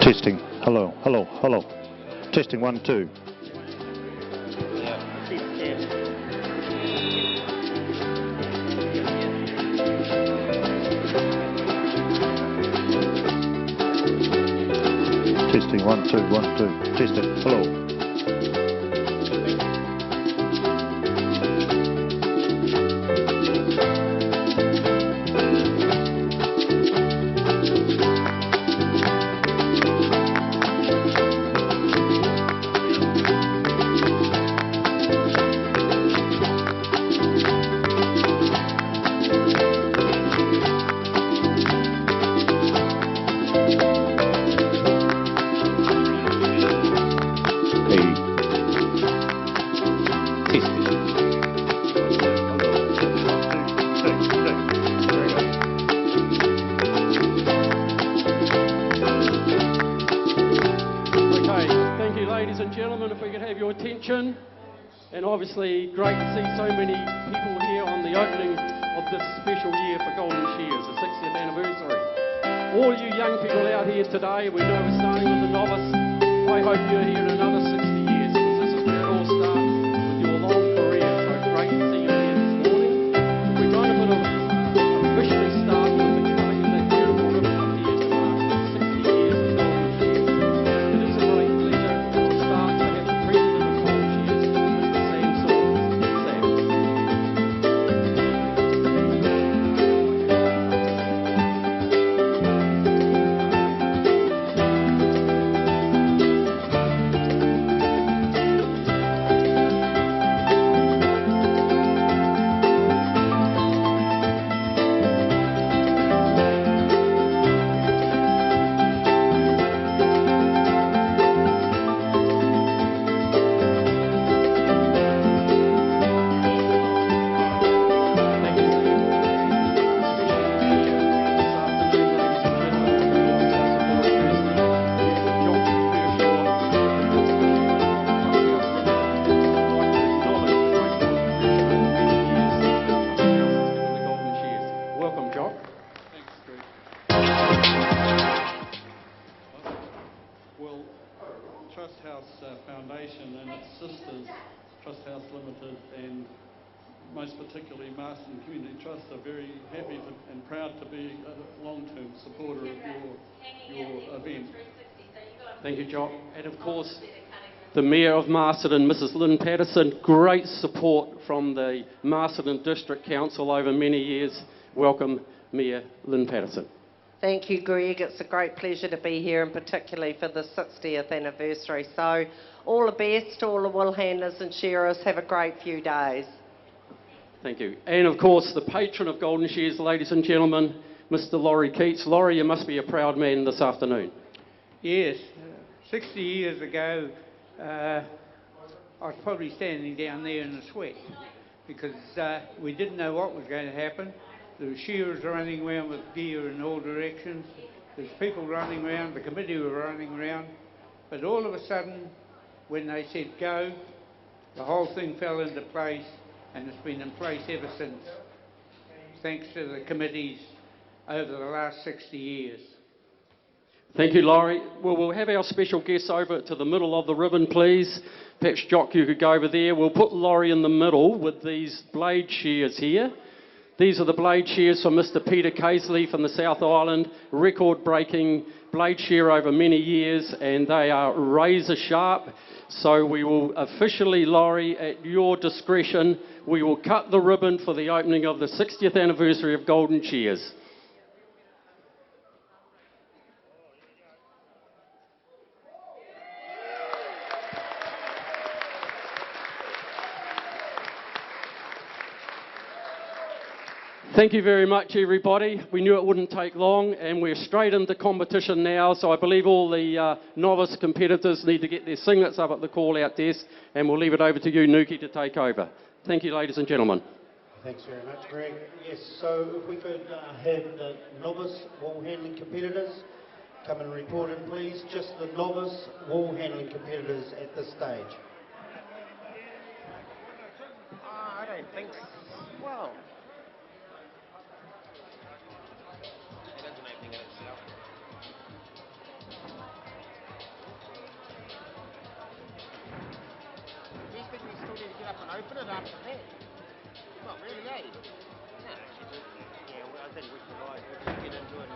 Testing. Hello, hello, hello. Testing 1, 2. Testing 1, 2, 1, 2. Testing. Hello. And obviously great to see so many people here on the opening of this special year for Golden Shears, the 60th anniversary. All you young people out here today, we know we're starting with the novice. I hope you're here in another 60 years, because this is where it all starts with your long career. So great to see you here this morning. We're going to officially start with the cutting of that beautiful ribbon up here to mark the 60 years of Golden Shears. It is a great pleasure to start to have the president of Golden Shears, Foundation and its sisters, Trust House Limited and most particularly Masterton Community Trust, are very happy and proud to be a long-term supporter of your event. Thank you, Jock. And of course, the Mayor of Masterton, Mrs. Lynn Patterson, great support from the Masterton District Council over many years. Welcome, Mayor Lynn Patterson. Thank you, Greg. It's a great pleasure to be here, and particularly for the 60th anniversary. So all the best to all the woolhandlers and shearers. Have a great few days. Thank you. And of course, the patron of Golden Shears, ladies and gentlemen, Mr. Laurie Keats. Laurie, you must be a proud man this afternoon. Yes. 60 years ago, I was probably standing down there in the sweat because we didn't know what was going to happen. There were shearers running around with gear in all directions. There was people running around, the committee were running around. But all of a sudden, when they said go, the whole thing fell into place, and it's been in place ever since, thanks to the committees over the last 60 years. Thank you, Laurie. Well, we'll have our special guests over to the middle of the ribbon, please. Perhaps, Jock, you could go over there. We'll put Laurie in the middle with these blade shears here. These are the blade shears from Mr. Peter Casely from the South Island, record-breaking blade shear over many years, and they are razor sharp. So we will officially, Laurie, at your discretion, we will cut the ribbon for the opening of the 60th anniversary of Golden Shears. Thank you very much, everybody. We knew it wouldn't take long, and we're straight into competition now, so I believe all the novice competitors need to get their singlets up at the call-out desk, and we'll leave it over to you, Nuki, to take over. Thank you, ladies and gentlemen. Thanks very much, Greg. Yes, so if we could have the novice wool handling competitors come and report in, please. Just the novice wool handling competitors at this stage. I don't think so. Well... doesn't open it after that. Not really, eh? No. Yeah, well, I think we provide. We'll just get into it.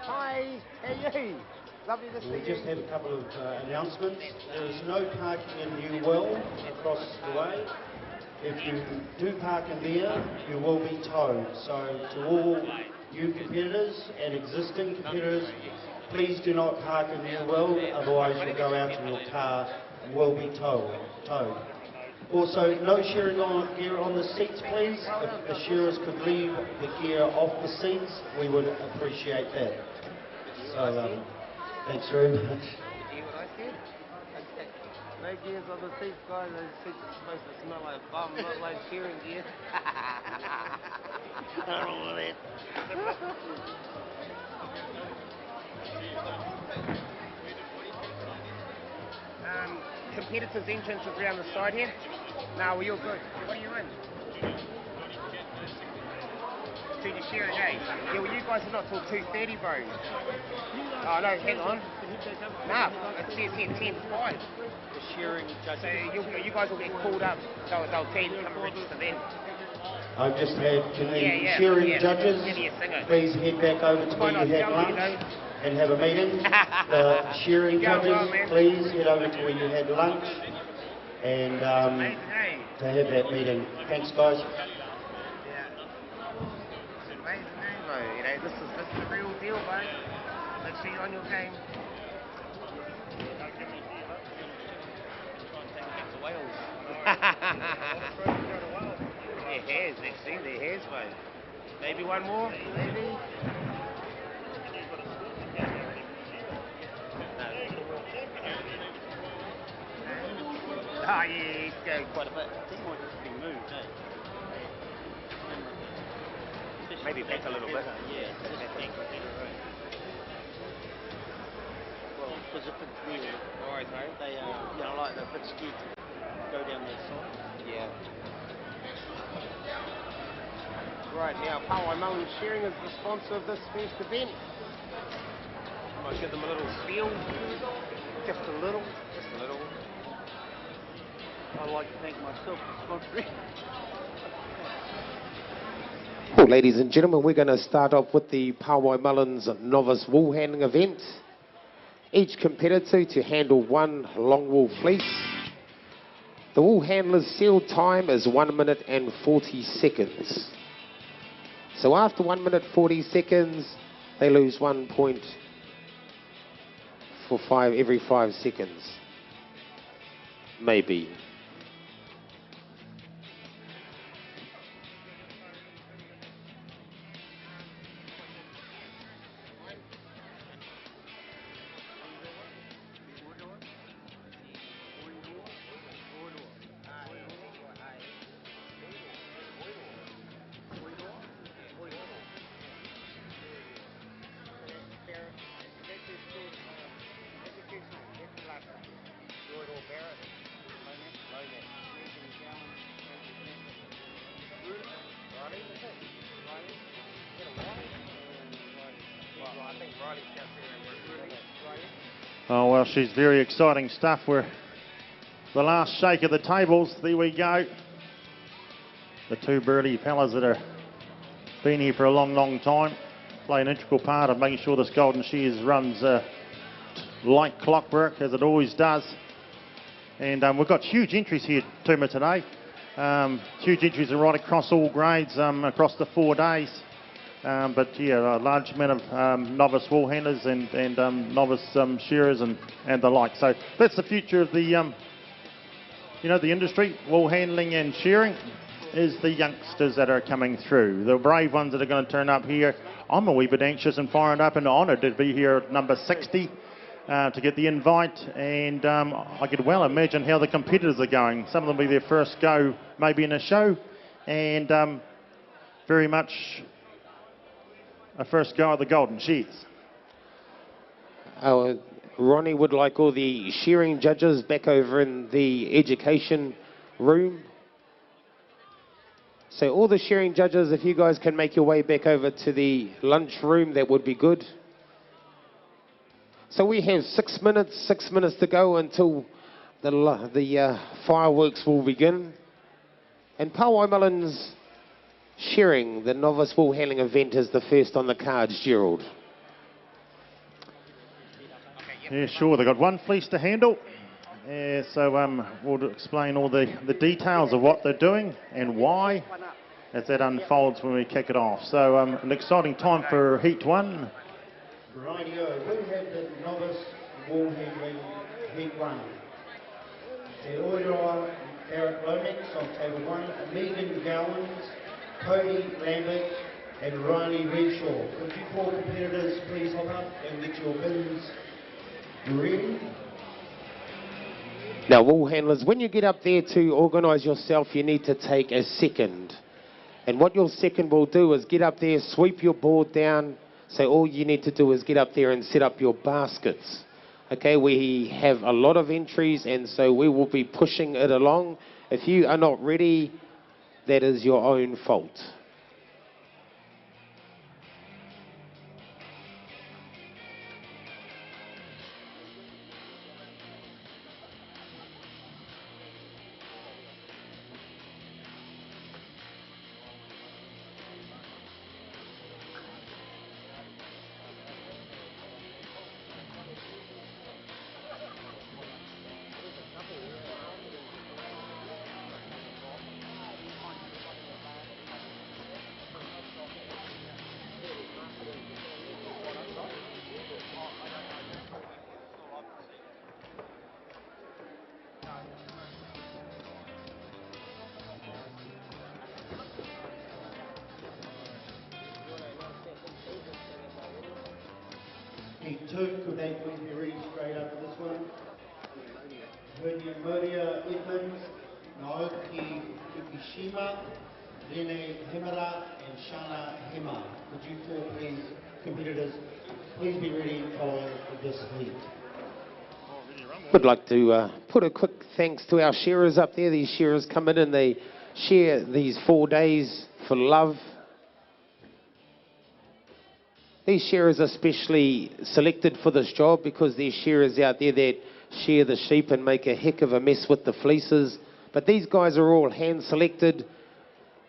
Hi, how are you? Lovely to see We you. just have a couple of announcements. There is no parking in New Well across the way. If you do park in there, you will be towed. So to all new competitors and existing competitors, please do not park in New Well, otherwise you'll go out in your car and will be towed. Also, no shearing on gear on the seats, please. If the shearers could leave the gear off the seats, we would appreciate that. So, thanks very much. You hear what I said? Okay. No gears on the seats, guys. Those seats are supposed to smell like bum, not like shearing gear. I don't want that. Competitors' entrance is around the side here. No, well, you're good. What are you in? To the shearing, eh? Yeah, well, you guys are not till 2:30, bro. Oh, no, hang on. Nah, it says here 10 to 5. The shearing judges. So you guys will get called up. They'll tell you to come and register then. I've just had, can the Yeah, shearing yeah. judges Give me a singer. please head back over to where you had lunch and have a meeting. The shearing You're going judges, well, man. please head over to where you had lunch and Amazing, eh? to have that meeting. Thanks, guys. Yeah. Amazing, eh, bro? You know, this is the real deal, bro. Make sure you're on your game. There has, actually, there has, bro. Maybe one more, maybe. No. Ah, yeah, he's going quite a bit. He might just be moved, eh? Maybe back a little bit. Yeah, well, because if it's there, Alright, mate. they you know, like if it's scared to go down that side. Yeah. Right, now Powai Mullen Shearing is the sponsor of this first event. Might give them a little spiel. Just a little. Just a little. I'd like to thank myself for sponsoring. Well, ladies and gentlemen, we're going to start off with the Powai Mullins novice wool handling event. Each competitor to handle one long wool fleece. The wool handler's seal time is 1 minute and 40 seconds. So after 1 minute 40 seconds, they lose 1 point for every 5 seconds. Maybe. Oh, well, she's very exciting stuff. We're the last shake of the tables. There we go. The two burly fellas that are been here for a long, long time play an integral part of making sure this Golden Shears runs like clockwork, as it always does. And we've got huge entries here, Tuma, today. Huge entries are right across all grades, across the 4 days. But yeah, a large amount of novice wool handlers and novice shearers and the like. So that's the future of the, you know, the industry. Wool handling and shearing is the youngsters that are coming through. The brave ones that are going to turn up here. I'm a wee bit anxious and fired up and honoured to be here at number 60 to get the invite. And I could well imagine how the competitors are going. Some of them will be their first go maybe in a show. And very much a first go at the Golden Shears. Ronnie would like all the shearing judges back over in the education room. So all the shearing judges, if you guys can make your way back over to the lunch room, that would be good. So we have 6 minutes to go until the fireworks will begin. And Pauai Mullins Shearing, the novice wool handling event, is the first on the cards, Gerald. Yeah, sure. They've got one fleece to handle. Yeah, so we'll explain all the details of what they're doing and why as that unfolds when we kick it off. So an exciting time for Heat 1. Rightio, we have the novice wool handling Heat 1. The Wairarapa Eric Lomax on table 1, Megan Gowans, Cody Lambert and Riley Renshaw. Would you four competitors please hop up and get your bins ready? Now, wool handlers, when you get up there to organise yourself, you need to take a second. And what your second will do is get up there, sweep your board down. So all you need to do is get up there and set up your baskets. Okay, we have a lot of entries, and so we will be pushing it along. If you are not ready, that is your own fault. Heat 2, could they please be ready straight after this one? Maria Edmonds, Naoki Fukushima, Rene Hemera and Shana Hema. Would you four please, competitors, please be ready following this heat? Would like to put a quick thanks to our shearers up there. These shearers come in and they share these 4 days for love. These shearers are specially selected for this job because there's shearers out there that shear the sheep and make a heck of a mess with the fleeces. But these guys are all hand selected,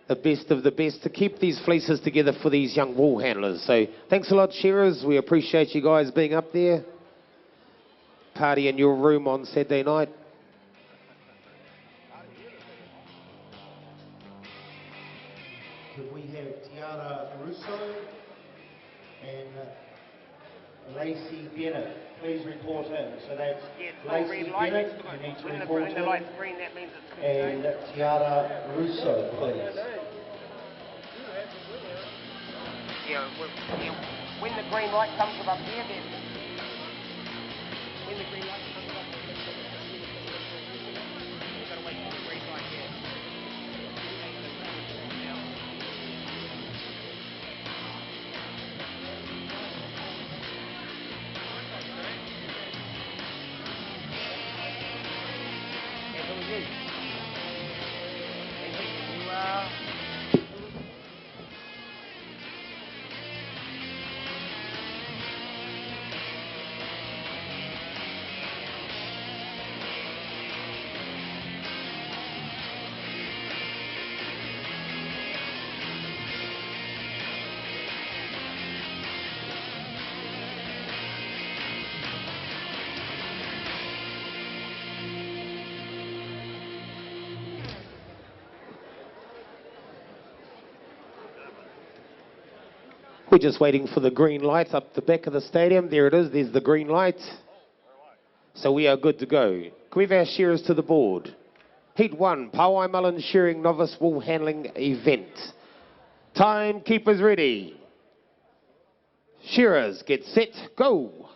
the best of the best, to keep these fleeces together for these young wool handlers. So thanks a lot, shearers. We appreciate you guys being up there. Party in your room on Saturday night. Could we have Tiara Russo and Lacey Bennett, please report in. So that's Lacey Bennett, you need to report in, and Tiara Russo, please. Yeah, when the green light comes up here, then when the green light comes up here, we've got to wait for the green light here. We're just waiting for the green light up the back of the stadium. There it is. There's the green light. So we are good to go. Can we have our shearers to the board? Heat 1, Pauai Mullins Shearing Novice Wool Handling Event. Timekeepers ready. Shearers, get set, go.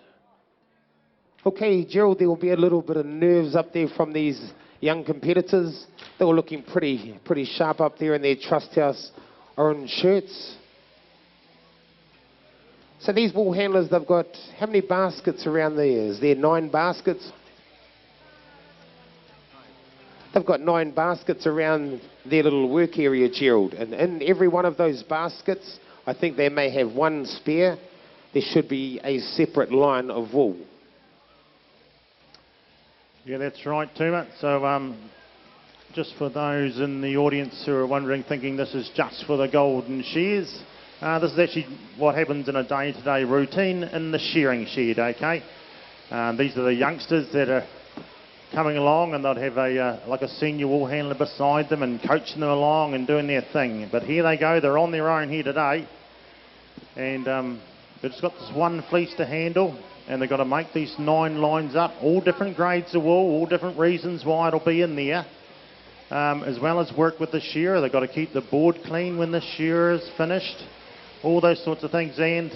Okay, Gerald, there will be a little bit of nerves up there from these young competitors. They were looking pretty sharp up there in their Trust House orange shirts. So these wool handlers, they've got how many baskets around there? Is there 9 baskets? They've got 9 baskets around their little work area, Gerald. And in every one of those baskets, I think they may have 1 spare. There should be a separate line of wool. Yeah, that's right, Tuma. So just for those in the audience who are wondering, thinking this is just for the Golden Shears, this is actually what happens in a day-to-day routine in the shearing shed, okay? These are the youngsters that are coming along, and they'll have like a senior wool handler beside them and coaching them along and doing their thing. But here they go, they're on their own here today, and they've just got this one fleece to handle, and they've got to make these 9 lines up, all different grades of wool, all different reasons why it'll be in there, as well as work with the shearer. They've got to keep the board clean when the shearer is finished, all those sorts of things. And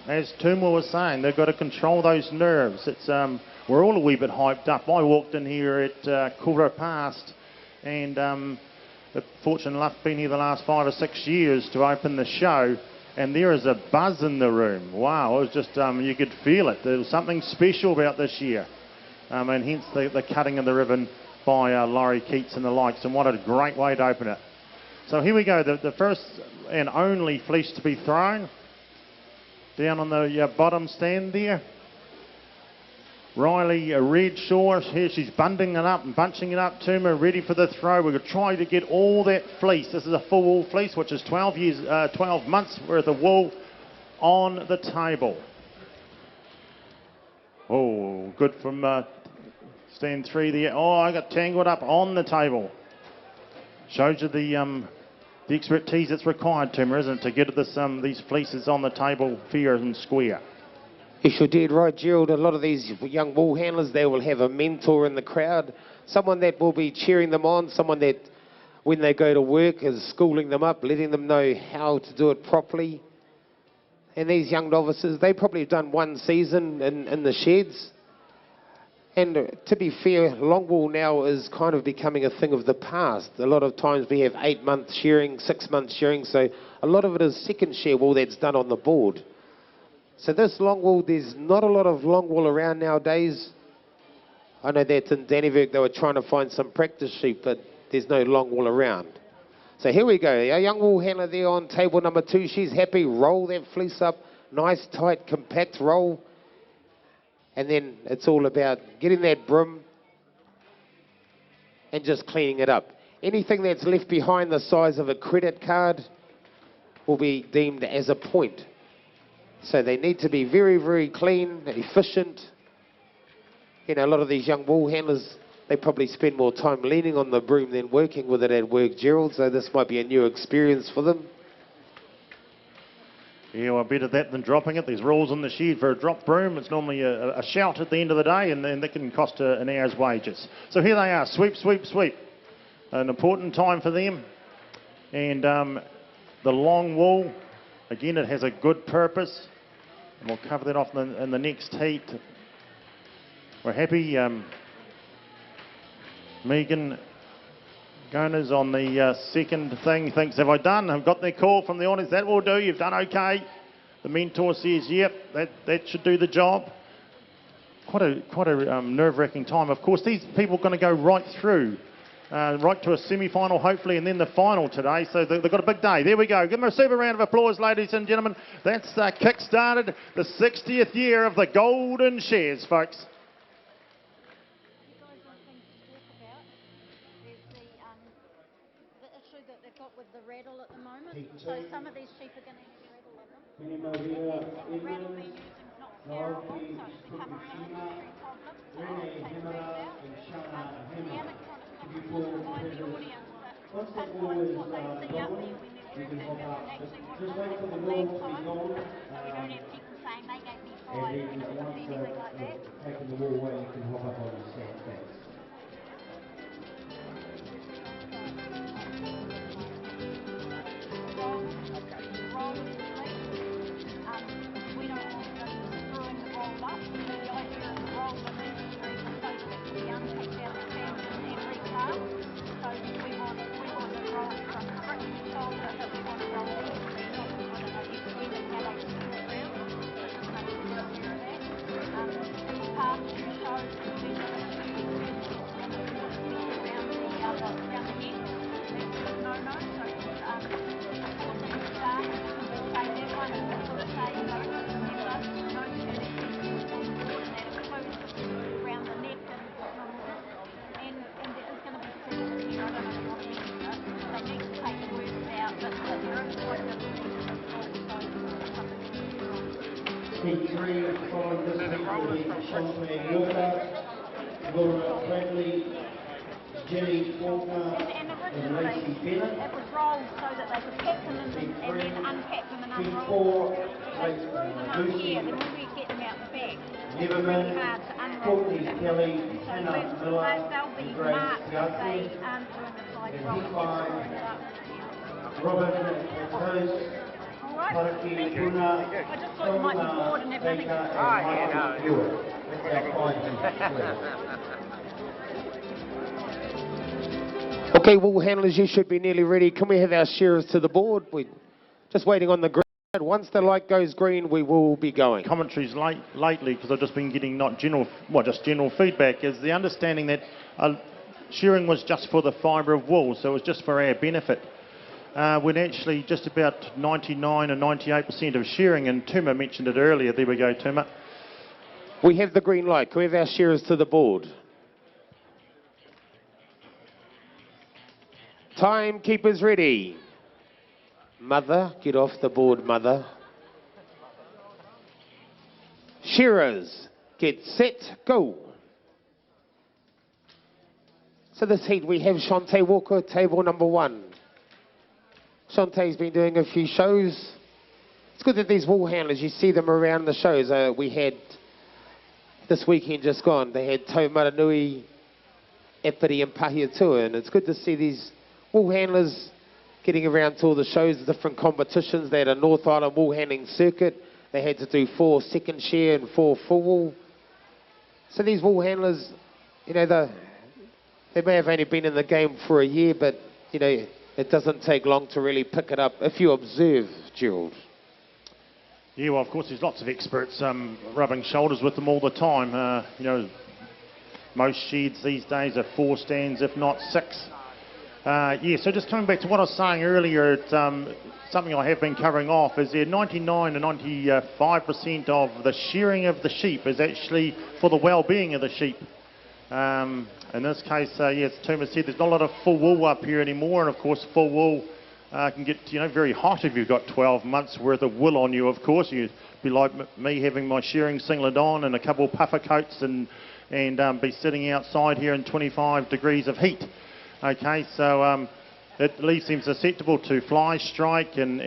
as Tuma was saying, they've got to control those nerves. It's we're all a wee bit hyped up. I walked in here at 1:15, and fortunate enough been here the last 5 or 6 years to open the show, and there is a buzz in the room. Wow, it was just, you could feel it. There was something special about this year, and hence the cutting of the ribbon by Laurie Keats and the likes, and what a great way to open it. So here we go, the first and only fleece to be thrown down on the bottom stand there. Riley Redshaw, here she's bundling it up and bunching it up to me, ready for the throw. We're going to try to get all that fleece. This is a full wool fleece, which is 12 months worth of wool on the table. Oh, good from stand 3 there. Oh, I got tangled up on the table. Shows you the expertise that's required, Timmer, isn't it, to get these fleeces on the table fair and square. Yes, you're dead right, Gerald. A lot of these young wool handlers, they will have a mentor in the crowd, someone that will be cheering them on, someone that, when they go to work, is schooling them up, letting them know how to do it properly. And these young novices, they probably have done 1 season in the sheds. And to be fair, long wool now is kind of becoming a thing of the past. A lot of times we have 8-month shearing, 6-month shearing, so a lot of it is second shear wool that's done on the board. So this long wool, there's not a lot of long wool around nowadays. I know that in Dannevirke they were trying to find some practice sheep, but there's no long wool around. So here we go, our young wool handler there on table number 2. She's happy, roll that fleece up, nice, tight, compact roll. And then it's all about getting that brim and just cleaning it up. Anything that's left behind the size of a credit card will be deemed as a point. So they need to be very, very clean, efficient. You know, a lot of these young wool handlers, they probably spend more time leaning on the broom than working with it at work, Gerald, so this might be a new experience for them. Yeah, well, better that than dropping it. There's rules in the shed for a drop broom. It's normally a shout at the end of the day, and then that can cost an hour's wages. So here they are, sweep, sweep, sweep. An important time for them. And the long wool, again, it has a good purpose. And we'll cover that off in the next heat. We're happy. Megan Gona's on the second thing. Thinks, have I done? I've got their call from the audience. That will do. You've done okay. The mentor says, yep, that should do the job. Quite a nerve-wracking time. Of course, these people are going to go right through, right to a semi-final, hopefully, and then the final today. So they've got a big day. There we go. Give them a super round of applause, ladies and gentlemen. That's kick-started the 60th year of the Golden Shears, folks. With the rattle at the moment, so some of these sheep are going to have rattle in them. And the rattle being used is not sterile, so it's become a sanitary problem. So I'll take that out. The animatronic will remind the audience that what they see up there when they're working is actually what happens in the lag time. So we don't have people saying they gave me 5 minutes or anything like that. Taking the wool away, you can hop up on the stand. Thanks. Heat 3, following this heat will be Shante Walker, Laura Bradley, Jenny Faulkner, and Lacey Bennett. It was rolled so that they could pack them and then unpack them and Heat unroll 4, them. They screw them up Lucy here, then when we get them out the bag, it's Neverman, really hard to unroll Courtney them. Kelly, So Hannah Miller, they'll be and Grace marked if they Piazzi. aren't doing the side And roll. Heat 5, Screwing it up. Robin Toast, All right, Paraki thank you. Puna, I just thought you might be bored and have nothing to Baker, do. and Michael Hewitt. That's our 5 heats. Okay, wool handlers, you should be nearly ready. Can we have our shearers to the board? We're just waiting on the green. Once the light goes green, we will be going. Commentaries lately, because I've just been getting not general, well, just general feedback, is the understanding that shearing was just for the fibre of wool, so it was just for our benefit. When actually just about 99 or 98% of shearing, and Tuma mentioned it earlier. There we go, Tuma. We have the green light. Can we have our shearers to the board? Timekeepers ready. Mother, get off the board, mother. Shearers, get set, go. So this heat we have Shante Walker, table number 1. Shantae's been doing a few shows. It's good that these wool handlers, you see them around the shows. We had this weekend just gone, they had Taumaranui, Epiri and Pahiatua, and it's good to see these wool handlers getting around to all the shows, the different competitions. They had a North Island wool handling circuit. They had to do 4 second share and 4 full wool. So these wool handlers, you know, they may have only been in the game for a year, but, you know, it doesn't take long to really pick it up if you observe, Gerald. Yeah, well, of course, there's lots of experts rubbing shoulders with them all the time. You know, most sheds these days are 4 stands, if not 6. Yeah, so just coming back to what I was saying earlier, it's, something I have been covering off is that 99 to 95% of the shearing of the sheep is actually for the well-being of the sheep. In this case, yes, Tuma said there's not a lot of full wool up here anymore, and of course full wool can get, you know, very hot if you've got 12 months worth of wool on you. Of course, you'd be like me having my shearing singlet on and a couple of puffer coats and be sitting outside here in 25 degrees of heat. Okay, so it leaves them susceptible to fly strike and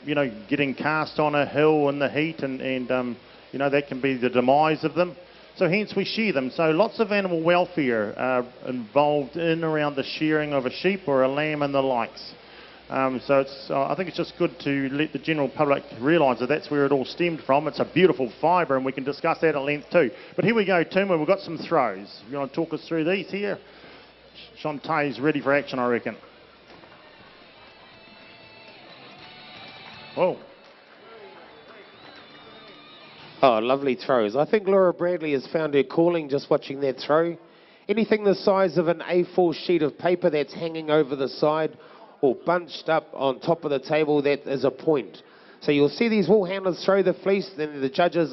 you know, getting cast on a hill in the heat and you know, that can be the demise of them. So hence we shear them. So lots of animal welfare are involved in around the shearing of a sheep or a lamb and the likes. So it's, I think it's just good to let the general public realise that that's where it all stemmed from. It's a beautiful fibre, and we can discuss that at length too. But here we go, Tuma, we've got some throws. You want to talk us through these here? Shantae's ready for action, I reckon. Whoa. Oh, lovely throws. I think Laura Bradley has found her calling just watching that throw. Anything the size of an A4 sheet of paper that's hanging over the side or bunched up on top of the table, that is a point. So you'll see these wool handlers throw the fleece, then the judges,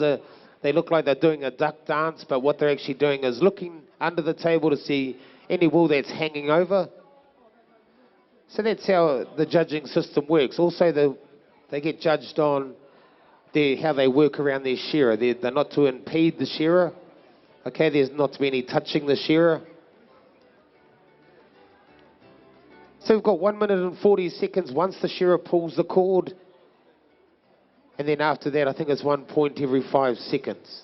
they look like they're doing a duck dance, but what they're actually doing is looking under the table to see any wool that's hanging over. So that's how the judging system works. Also, they get judged on how they work around their shearer. They're not to impede the shearer. Okay, there's not to be any touching the shearer. So we've got 1 minute and 40 seconds once the shearer pulls the cord. And then after that, I think it's 1 point every 5 seconds.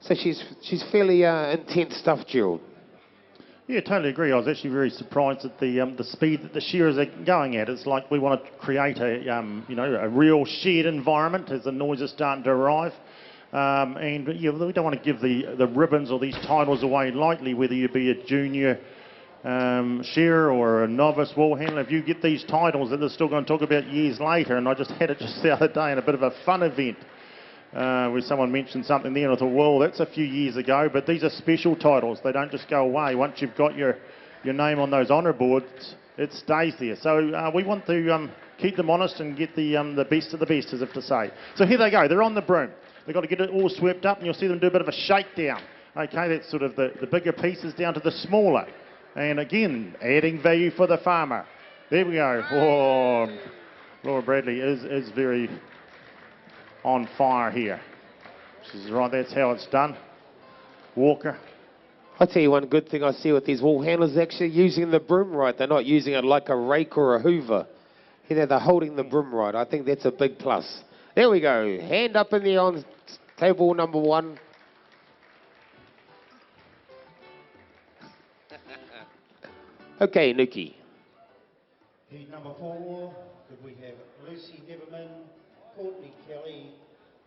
So she's fairly intense stuff, Gerald. Yeah, totally agree. I was actually very surprised at the speed that the shearers are going at. It's like we want to create a you know, a real shared environment as the noise is starting to arrive. And yeah, we don't want to give the ribbons or these titles away lightly, whether you be a junior shearer or a novice wool handler. If you get these titles that they're still going to talk about years later, and I just had it just the other day in a bit of a fun event where someone mentioned something there and I thought, well, that's a few years ago, but these are special titles. They don't just go away. Once you've got your name on those honour boards, it stays there. So we want to keep them honest and get the best of the best, as if to say. So here they go. They're on the broom. They've got to get it all swept up, and you'll see them do a bit of a shakedown. Okay, that's sort of the bigger pieces down to the smaller. And again, adding value for the farmer. There we go. Oh, Laura Bradley is very on fire here. She's right, that's how it's done. Walker. I'll tell you one good thing I see with these wool handlers, actually using the broom right. They're not using it like a rake or a hoover. You know, they're holding the broom right. I think that's a big plus. There we go. Hand up in the on table number 1. Okay, Nuki. Heat number 4, could we have Lucy Neverman, Courtney Kelly,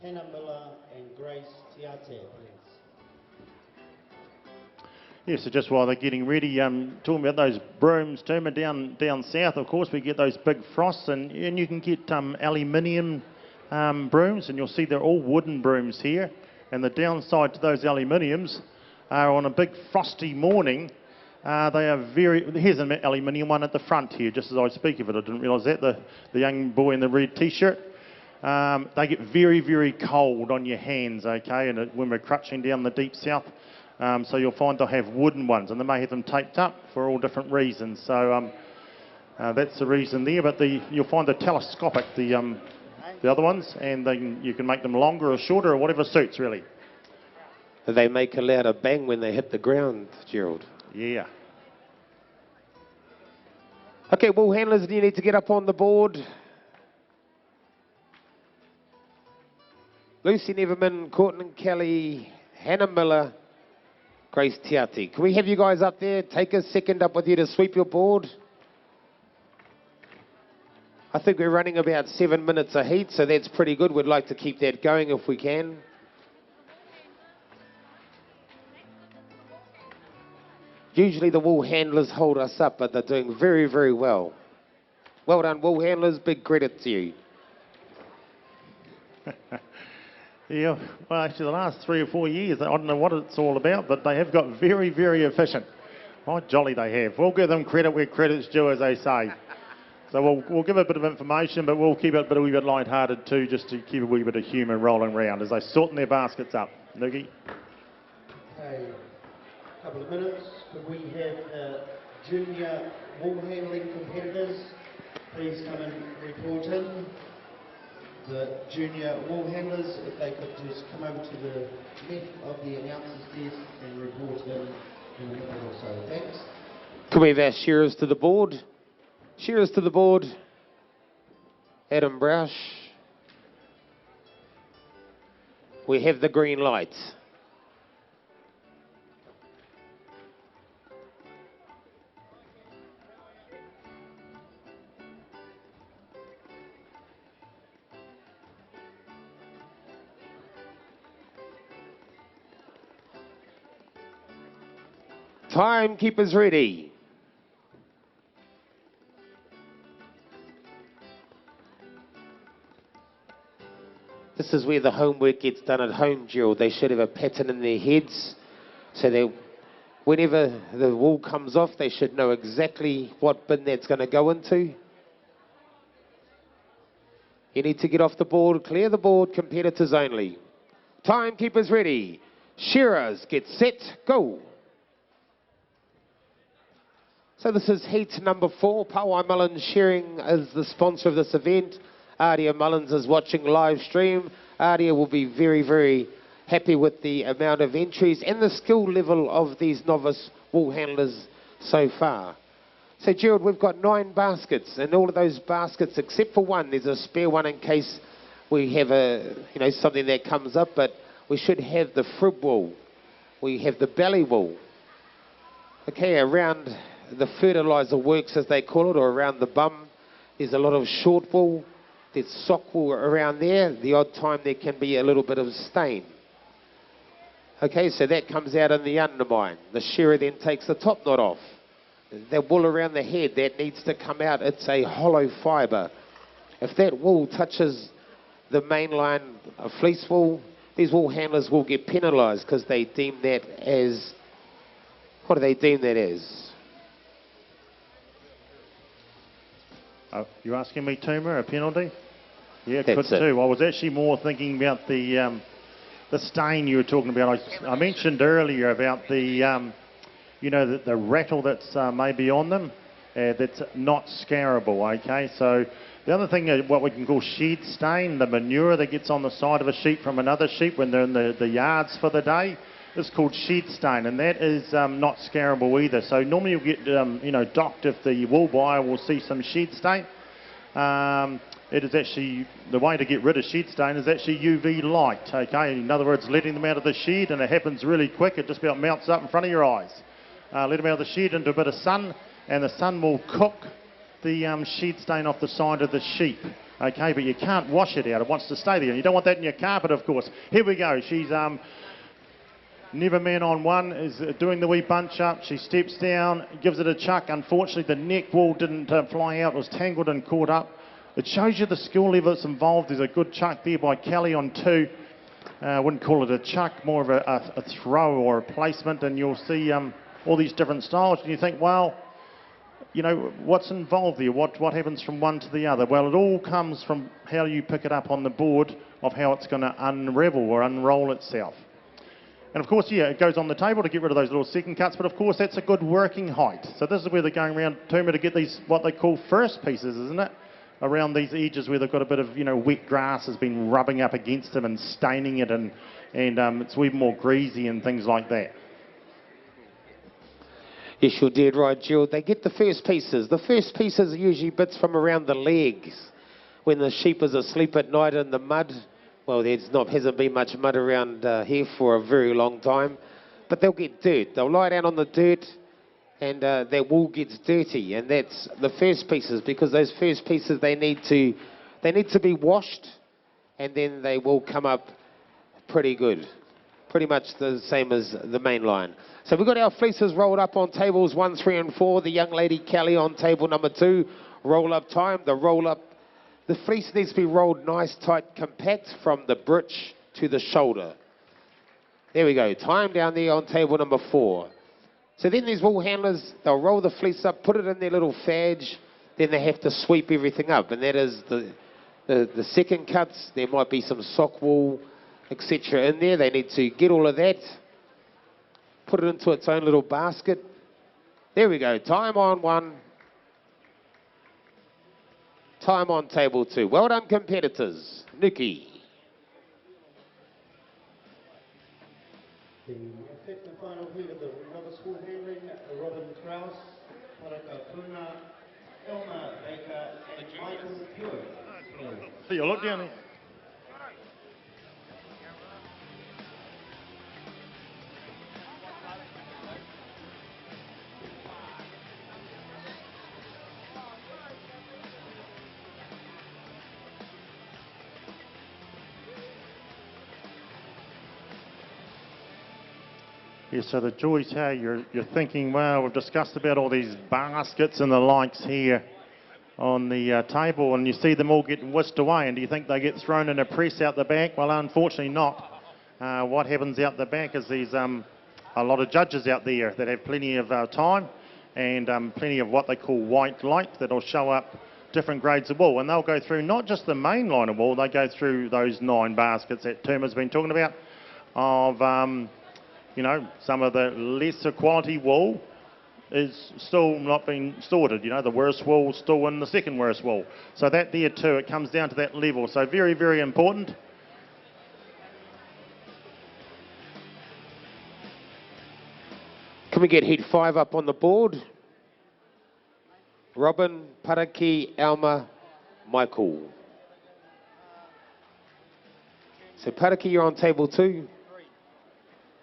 Hannah Miller and Grace Tiate, please. Yeah, so just while they're getting ready, talking about those brooms, Tuma, down south, of course, we get those big frosts, and you can get aluminium brooms, and you'll see they're all wooden brooms here. And the downside to those aluminiums are on a big frosty morning, they are here's an aluminium one at the front here, just as I speak of it. I didn't realise that, the young boy in the red T-shirt. They get very, very cold on your hands, okay, and when we're crutching down the deep south. So you'll find they'll have wooden ones, and they may have them taped up for all different reasons. So that's the reason there. But you'll find the telescopic, the other ones, and you can make them longer or shorter or whatever suits, really. They make a louder bang when they hit the ground, Gerald. Yeah. Okay, wool handlers, do you need to get up on the board? Lucy Neverman, Courtney Kelly, Hannah Miller, Grace Tiati. Can we have you guys up there? Take a second up with you to sweep your board. I think we're running about 7 minutes of heat, so that's pretty good. We'd like to keep that going if we can. Usually the wool handlers hold us up, but they're doing very, very well. Well done, wool handlers. Big credit to you. Yeah, well, actually, the last 3 or 4 years, I don't know what it's all about, but they have got very, very efficient. Oh, jolly they have. We'll give them credit where credit's due, as they say. So we'll give a bit of information, but we'll keep it a wee bit light-hearted too, just to keep a wee bit of humour rolling around as they sorting their baskets up. Noogie? Okay, a couple of minutes. Could we have junior wool handling competitors please come and report in? The junior wool handlers, if they could just come over to the left of the announcer's desk and report in a minute or so. Thanks. Can we have our shearers to the board? Shearers to the board. Adam Broush. We have the green light. Timekeepers ready. This is where the homework gets done at home, Gerald. They should have a pattern in their heads so that whenever the wool comes off, they should know exactly what bin that's going to go into. You need to get off the board, clear the board, competitors only. Timekeepers ready. Shearers, get set, go. So this is heat number 4. Pauai Mullins Shearing is the sponsor of this event. Adia Mullins is watching live stream. Adia will be very, very happy with the amount of entries and the skill level of these novice wool handlers so far. So Gerald, we've got 9 baskets, and all of those baskets except for one, there's a spare one in case we have something that comes up, but we should have the frib wool. We have the belly wool. Okay, around the fertiliser works, as they call it, or around the bum, there's a lot of short wool. There's sock wool around there. The odd time there can be a little bit of stain. Okay, so that comes out in the undermine. The shearer then takes the top knot off. The wool around the head, that needs to come out. It's a hollow fibre. If that wool touches the main line of fleece wool, these wool handlers will get penalised because they deem that as, what do they deem that as? You're asking me, Tuma, a penalty? Yeah, That's could too. I was actually more thinking about the stain you were talking about. I mentioned earlier about the rattle that's maybe on them. that's not scarable, okay? So the other thing, what we can call shed stain, the manure that gets on the side of a sheep from another sheep when they're in the yards for the day, is called shed stain, and that is not scarable either. So normally you'll get, docked if the wool buyer will see some shed stain. It is actually, the way to get rid of shed stain is actually UV light, okay? In other words, letting them out of the shed, and it happens really quick. It just about melts up in front of your eyes. Let them out of the shed into a bit of sun, and the sun will cook the shed stain off the side of the sheep, okay? But you can't wash it out. It wants to stay there. And you don't want that in your carpet, of course. Here we go. She's never man on one, is doing the wee bunch up. She steps down, gives it a chuck. Unfortunately, the neck wool didn't fly out. It was tangled and caught up. It shows you the skill level that's involved. There's a good chuck there by Kelly on 2. I wouldn't call it a chuck, more of a throw or a placement, and you'll see all these different styles, and you think, well, what's involved there? What happens from one to the other? Well, it all comes from how you pick it up on the board of how it's going to unravel or unroll itself. And of course, yeah, it goes on the table to get rid of those little second cuts, but of course that's a good working height. So this is where they're going around Tuma to get these, what they call first pieces, isn't it? Around these edges where they've got a bit of, wet grass has been rubbing up against them and staining it, and it's even more greasy and things like that. Yes, you're dead right, Jill. They get the first pieces. The first pieces are usually bits from around the legs. When the sheep is asleep at night in the mud, well, hasn't been much mud around here for a very long time, but they'll get dirt. They'll lie down on the dirt, and their wool gets dirty, and that's the first pieces, because those first pieces they need to be washed, and then they will come up pretty good, pretty much the same as the main line. So we've got our fleeces rolled up on tables 1, 3 and 4. The young lady Kelly on table number 2. Roll up time. The fleece needs to be rolled nice, tight, compact from the breech to the shoulder. There we go. Time down there on table number 4. So then these wool handlers, they'll roll the fleece up, put it in their little fadge, then they have to sweep everything up, and that is the second cuts. There might be some sock wool, etc. in there. They need to get all of that, put it into its own little basket. There we go. Time on 1. Time on table 2. Well done, competitors. Nikki. The fifth and final heat of the novice wool handling, Robin Krause, Paraka Puna, Elma Baker, and Michael Pure. See you look down there. Yeah, so the joys here, you're thinking, well, we've discussed about all these baskets and the likes here on the table, and you see them all getting whisked away, and do you think they get thrown in a press out the back? Well, unfortunately not. What happens out the back is there's a lot of judges out there that have plenty of time and plenty of what they call white light that'll show up different grades of wool, and they'll go through not just the main line of wool, they go through those 9 baskets that Terma's been talking about of some of the lesser quality wool is still not being sorted. The worst wool still in the second worst wool. So that there too, it comes down to that level. So very, very important. Can we get heat 5 up on the board? Robin, Paraki, Alma, Michael. So Paraki, you're on table 2.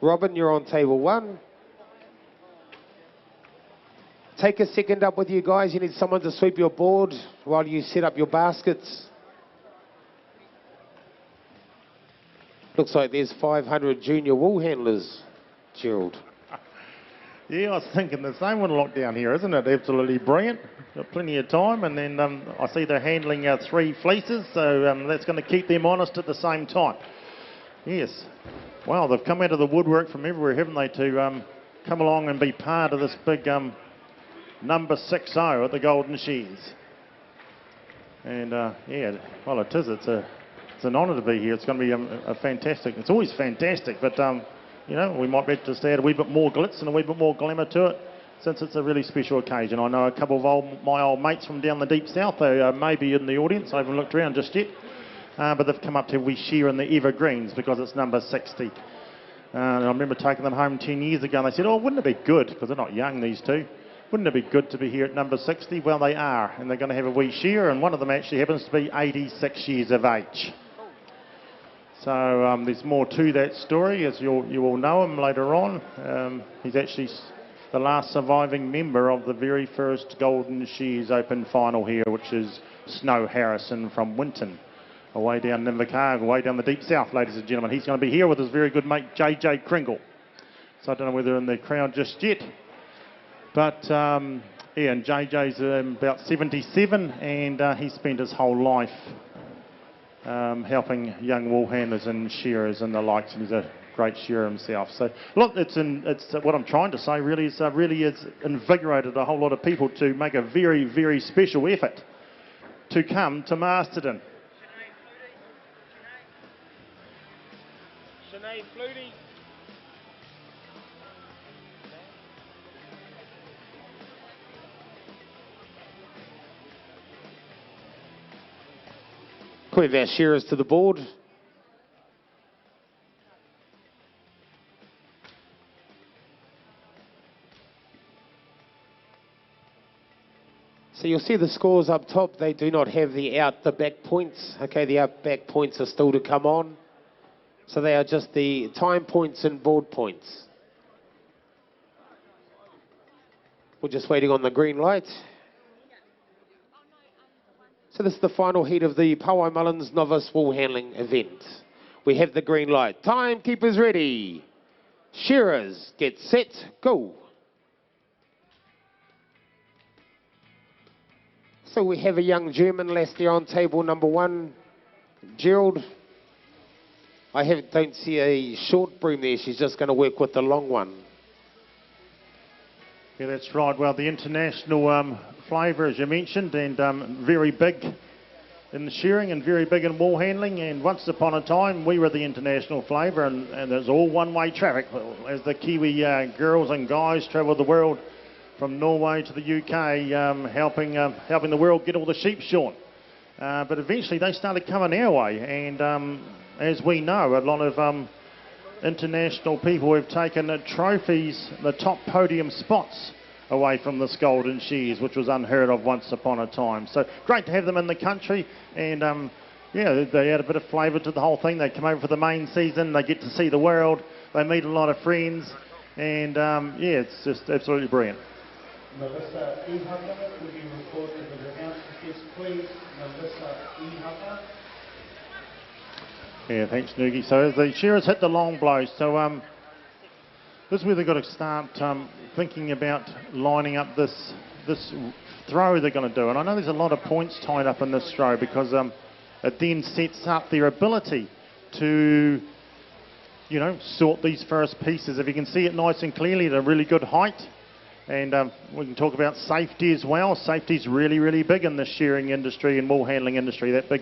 Robin, you're on table 1. Take a second up with you guys. You need someone to sweep your board while you set up your baskets. Looks like there's 500 junior wool handlers, Gerald. Yeah, I was thinking the same one lockdown here, isn't it? Absolutely brilliant. Got plenty of time, and then I see they're handling 3 fleeces, so that's going to keep them honest at the same time. Yes. Wow, they've come out of the woodwork from everywhere, haven't they, to come along and be part of this big number 60 at the Golden Shears. And yeah, well, it is. It's an honour to be here. It's going to be a fantastic. It's always fantastic, but we might be able to just add a wee bit more glitz and a wee bit more glamour to it since it's a really special occasion. I know a couple of my old mates from down the deep south, they may be in the audience. I haven't looked around just yet, but they've come up to We Share in the Evergreens because it's number 60. And I remember taking them home 10 years ago, and they said, oh, wouldn't it be good, because they're not young, these two, wouldn't it be good to be here at number 60? Well, they are, and they're going to have a wee share, and one of them actually happens to be 86 years of age. So there's more to that story, as you all know him later on. He's actually the last surviving member of the very first Golden Shears Open final here, which is Snow Harrison from Winton, away down Invercargill, way down the deep south, ladies and gentlemen. He's going to be here with his very good mate, JJ Kringle. So I don't know whether they're in the crowd just yet. But, yeah, and JJ's about 77, and he spent his whole life helping young wool handlers and shearers and the likes, and he's a great shearer himself. So, look, it's what I'm trying to say really is it's invigorated a whole lot of people to make a very, very special effort to come to Masterton. Sinead Flutie. Can we have our shearers to the board? So you'll see the scores up top. They do not have the back points. Okay, the back points are still to come on. So they are just the time points and board points. We're just waiting on the green light. So this is the final heat of the Pauai Mullins Novice Wool Handling event. We have the green light. Timekeepers ready. Shearers, get set, go. So we have a young German lass there on table number 1, Gerald. I don't see a short broom there. She's just going to work with the long one. Yeah, that's right. Well, the international flavour, as you mentioned, and very big in the shearing and very big in wool handling. And once upon a time, we were the international flavour, and there's all one-way traffic as the Kiwi girls and guys travel the world from Norway to the UK, helping the world get all the sheep shorn. But eventually they started coming our way, and as we know, a lot of international people have taken trophies, the top podium spots, away from this Golden Shears, which was unheard of once upon a time. So great to have them in the country, and yeah, they add a bit of flavour to the whole thing. They come over for the main season, they get to see the world, they meet a lot of friends, and yeah, it's just absolutely brilliant. Melissa Ehaka, would you report to the announcers desk, please? Melissa Ehaka. Yeah, thanks, Noogie. So as the shearers hit the long blows, so this is where they've got to start thinking about lining up this throw they're going to do. And I know there's a lot of points tied up in this throw because it then sets up their ability to, you know, sort these first pieces. If you can see it nice and clearly at a really good height. And we can talk about safety as well. Safety's really, really big in the shearing industry and wool handling industry. That big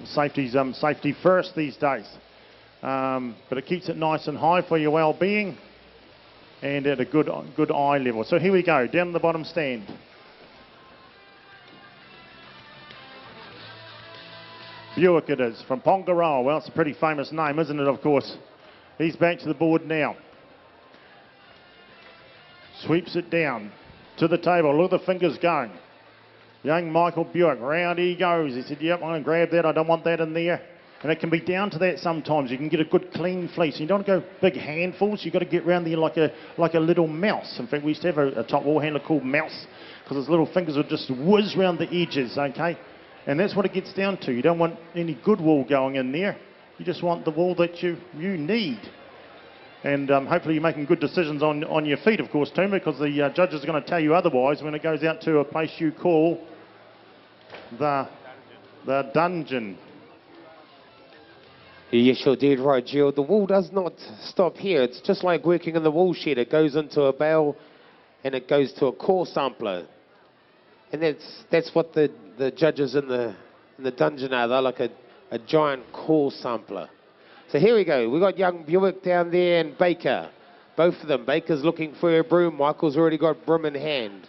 safety first these days. But it keeps it nice and high for your well-being and at a good eye level. So here we go, down the bottom stand. Buick it is, from Pongaroa. Well, it's a pretty famous name, isn't it, of course? He's back to the board now. Sweeps it down to the table. Look at the fingers going. Young Michael Buick, round he goes. He said, yep, I'm going to grab that. I don't want that in there. And it can be down to that sometimes. You can get a good clean fleece. You don't want to go big handfuls. You've got to get around there like a little mouse. In fact, we used to have a top wool handler called Mouse because his little fingers would just whiz around the edges, okay? And that's what it gets down to. You don't want any good wool going in there. You just want the wool that you need. And hopefully you're making good decisions on your feet, of course, too, because the judges are going to tell you otherwise when it goes out to a place you call the dungeon. Yes, you're dead right, Gerald. The wool does not stop here. It's just like working in the wool shed. It goes into a bale and it goes to a core sampler. And that's what the judges in the dungeon are. They're like a giant core sampler. So here we go. We've got young Buick down there and Baker. Both of them. Baker's looking for a broom. Michael's already got broom in hand.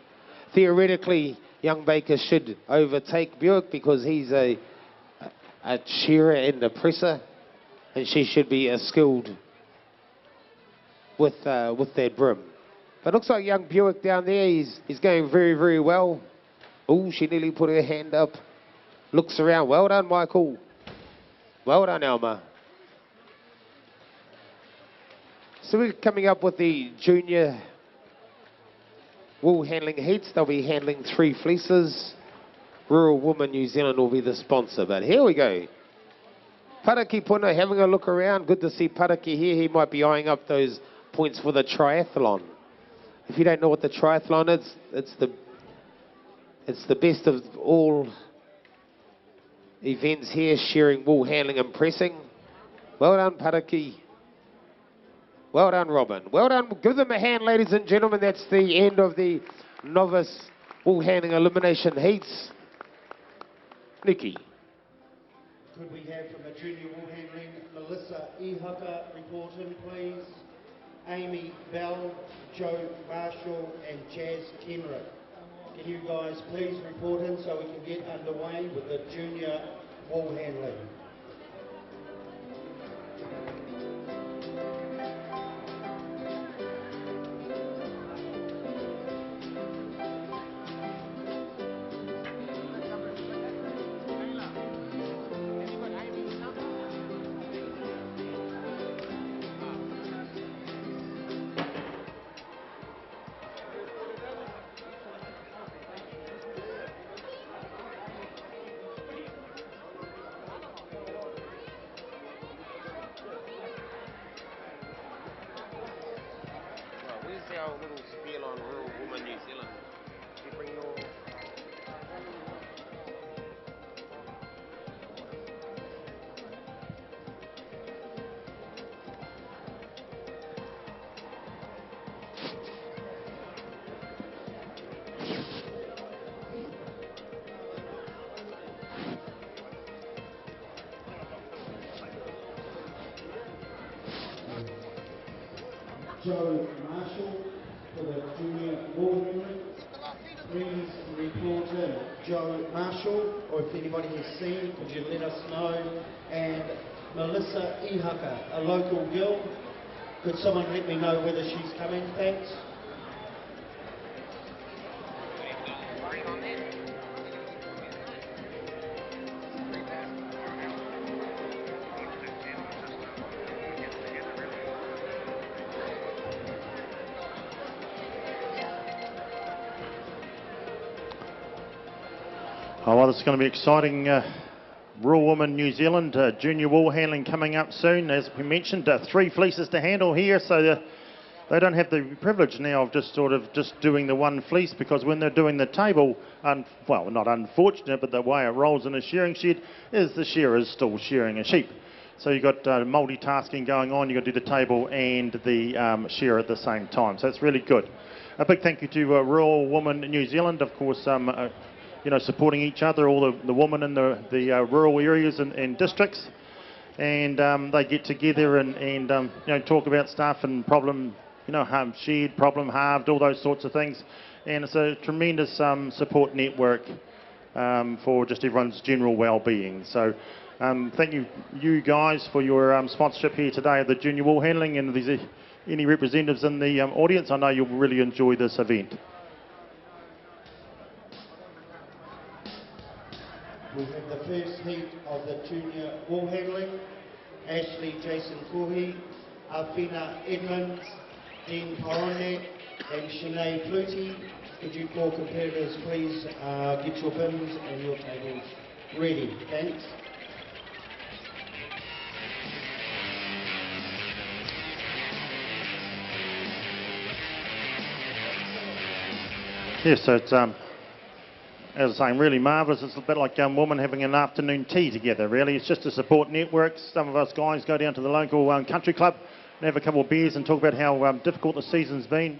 Theoretically, young Baker should overtake Buick because he's a shearer and a presser, and she should be skilled with that broom. But looks like young Buick down there, he's going very, very well. Oh, she nearly put her hand up. Looks around. Well done, Michael. Well done, Alma. So we're coming up with the junior wool handling heats. They'll be handling 3 fleeces. Rural Woman New Zealand will be the sponsor. But here we go. Paraki Puna having a look around. Good to see Paraki here. He might be eyeing up those points for the triathlon. If you don't know what the triathlon is, it's the best of all events here, shearing, wool handling and pressing. Well done, Paraki. Well done, Robin. Well done. Give them a hand, ladies and gentlemen. That's the end of the novice wool handling elimination heats. Nikki. Could we have from the junior wool handling, Melissa Ihaka report in, please? Amy Bell, Joe Marshall and Jazz Kenrick. Can you guys please report in so we can get underway with the junior wool handling? Our little spiel on Rural Woman New Zealand. You bring your... Joe Marshall for the junior wool handling. Please report in. Joe Marshall, or if anybody has seen, could you let us know? And Melissa Ihaka, a local girl. Could someone let me know whether she's coming? Thanks. Oh, well, it's going to be exciting. Rural Woman New Zealand, junior wool handling coming up soon. As we mentioned, 3 fleeces to handle here, so they don't have the privilege now of just doing the 1 fleece, because when they're doing the table, well, not unfortunate, but the way it rolls in a shearing shed is the shearer is still shearing a sheep. So you've got multitasking going on. You've got to do the table and the shearer at the same time. So it's really good. A big thank you to Rural Woman New Zealand, of course. You know, supporting each other, all the women in the rural areas and districts, and they get together and you know, talk about stuff and problem, you know, shared, problem halved, all those sorts of things, and it's a tremendous support network for just everyone's general well-being. So thank you guys for your sponsorship here today of the junior wool handling, and if there's any representatives in the audience, I know you'll really enjoy this event. We have the first heat of the junior wool handling. Ashley Jason Kohi, Alfina Edmonds, Dean Coronet and Sinead Flutie. Could you four competitors please get your bins and your tables ready? Thanks. Yes, so it's as I was saying, really marvellous. It's a bit like women having an afternoon tea together, really. It's just a support network. Some of us guys go down to the local country club and have a couple of beers and talk about how difficult the season's been.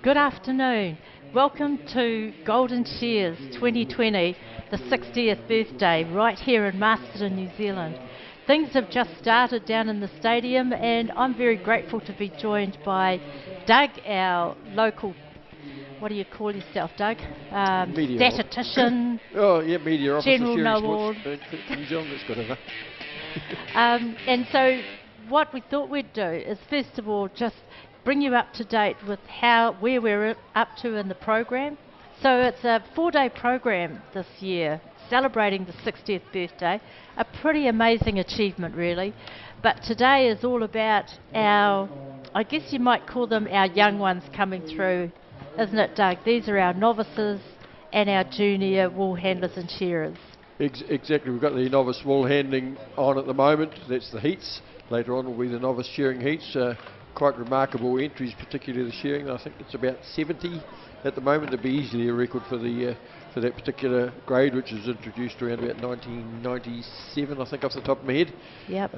Good afternoon. Welcome to Golden Shears 2020, the 60th birthday, right here in Masterton, New Zealand. things have just started down in the stadium, and I'm very grateful to be joined by Doug, our local, what do you call yourself, Doug? Media Statistician. Oh, yeah, media officer. General Shearing know-all. New Zealand, that's good enough. And so what we thought we'd do is, first of all, just bring you up to date with where we're up to in the program. So it's a 4-day program this year, celebrating the 60th birthday. A pretty amazing achievement, really. But today is all about our, I guess you might call them our young ones coming through, isn't it, Doug? These are our novices and our junior wool handlers and shearers. Exactly. We've got the novice wool handling on at the moment. That's the heats. Later on will be the novice shearing heats. Quite remarkable entries, particularly the shearing. I think it's about 70 at the moment. It'd be easily a record for that particular grade, which was introduced around about 1997, I think, off the top of my head. Yep.